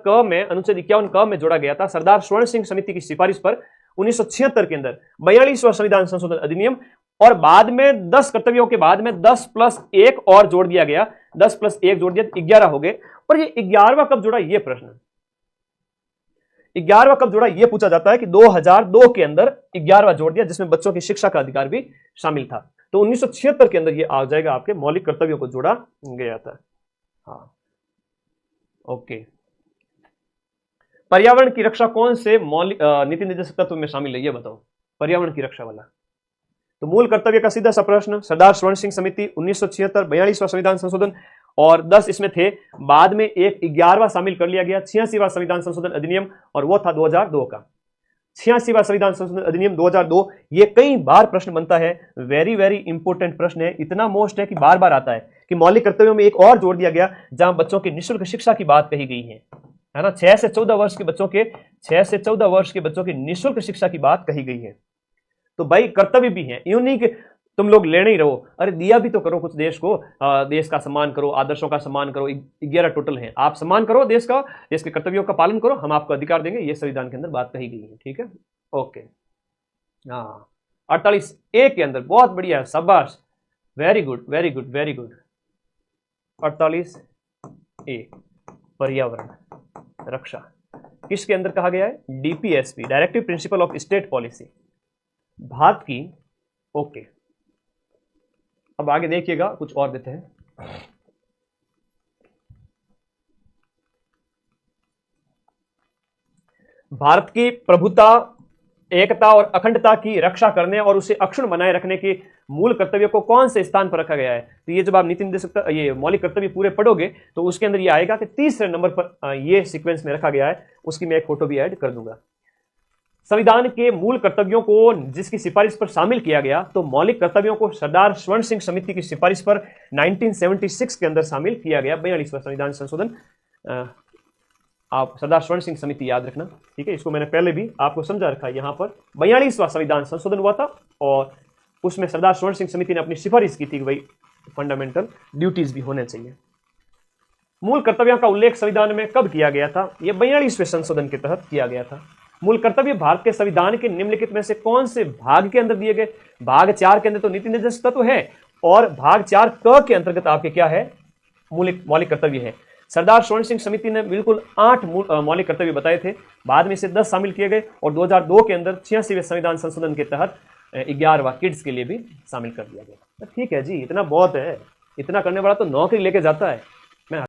क में अनुच्छेद 51 क में जोड़ा गया था। सरदार स्वर्ण सिंह समिति की सिफारिश पर 1976 के अंदर 42वां संविधान संशोधन अधिनियम, और बाद में 10 कर्तव्यों के बाद में 10+1 और जोड़ दिया गया। 10+1 जोड़ दिया 11 हो गए। पर ये 11वां कब जुड़ा, ये प्रश्न 11वां कब जुड़ा ये पूछा जाता है कि 2002 के अंदर 11वां जोड़ दिया, जिसमें बच्चों की शिक्षा का अधिकार भी शामिल था। तो 1976 के अंदर ये आ जाएगा, आपके मौलिक कर्तव्यों को जोड़ा गया था। हाँ ओके। पर्यावरण की रक्षा कौन से मौलिक नीति निर्देशक तत्व में शामिल है, ये बताओ। पर्यावरण की रक्षा वाला तो मूल कर्तव्य का सीधा सा प्रश्न, सरदार स्वर्ण सिंह समिति 1976 42वां संविधान संशोधन, और 10 इसमें थे। बाद में एक 11वां शामिल कर लिया गया, 86वां संविधान संशोधन अधिनियम, और वो था 2002 का 86वां संविधान संशोधन अधिनियम 2002। ये कई बार प्रश्न बनता है, वेरी वेरी इंपॉर्टेंट प्रश्न है, इतना मोस्ट है कि बार बार आता है कि मौलिक कर्तव्यों में एक और जोड़ दिया गया जहां बच्चों की निःशुल्क शिक्षा की बात कही गई है। है ना। 6 से 14 वर्ष के बच्चों के 6 से 14 वर्ष के बच्चों की निःशुल्क शिक्षा की बात कही गई है। तो भाई कर्तव्य भी है, यूं नहीं कि तुम लोग लेने ही रहो, अरे दिया भी तो करो कुछ देश को, देश का सम्मान करो, आदर्शों का सम्मान करो। 11 टोटल हैं, आप सम्मान करो देश का, देश के कर्तव्यों का पालन करो, हम आपको अधिकार देंगे, ये संविधान के अंदर बात कही गई है। ठीक है, ओके। हाँ, 48A के अंदर बहुत बढ़िया है, शाबाश, very good very good very good. 48A पर्यावरण रक्षा किसके अंदर कहा गया है? DPSP, directive principle of state policy, Bharat की। ओके, अब आगे देखिएगा, कुछ और देते हैं। भारत की प्रभुता, एकता और अखंडता की रक्षा करने और उसे अक्षुण्ण बनाए रखने के मूल कर्तव्य को कौन से स्थान पर रखा गया है? तो ये जब आप नीति निर्देशक ये मौलिक कर्तव्य पूरे पढ़ोगे तो उसके अंदर ये आएगा कि तीसरे नंबर पर ये सीक्वेंस में रखा गया है। उसकी मैं एक फोटो भी ऐड कर दूंगा। संविधान के मूल कर्तव्यों को जिसकी सिफारिश पर शामिल किया गया, तो मौलिक कर्तव्यों को सरदार स्वर्ण सिंह समिति की सिफारिश पर 1976 के अंदर शामिल किया गया। 42वां संविधान संशोधन, आप सरदार स्वर्ण सिंह समिति याद रखना, ठीक है। इसको मैंने पहले भी आपको समझा रखा है। यहाँ पर 42वां संविधान संशोधन हुआ था और उसमें सरदार स्वर्ण सिंह समिति ने अपनी सिफारिश की थी कि भाई फंडामेंटल ड्यूटीज भी होने चाहिए। मूल कर्तव्यों का उल्लेख संविधान में कब किया गया था? यह 42वें संशोधन के तहत किया गया था। मूल कर्तव्य भारत के संविधान के निम्नलिखित में से कौन से भाग के अंदर दिए गए? भाग 4 के अंदर तो नीति निर्देश तत्व है और भाग 4 क के अंतर्गत आपके क्या है? मौलिक कर्तव्य है। सरदार स्वर्ण सिंह समिति ने बिल्कुल 8 मौलिक कर्तव्य बताए थे, बाद में से 10 शामिल किए गए और 2002 के अंदर 86वें संविधान संशोधन के तहत 11वां किड्स के लिए भी शामिल कर दिया गया। ठीक है जी, इतना बहुत है, इतना करने वाला तो नौकरी लेके जाता है।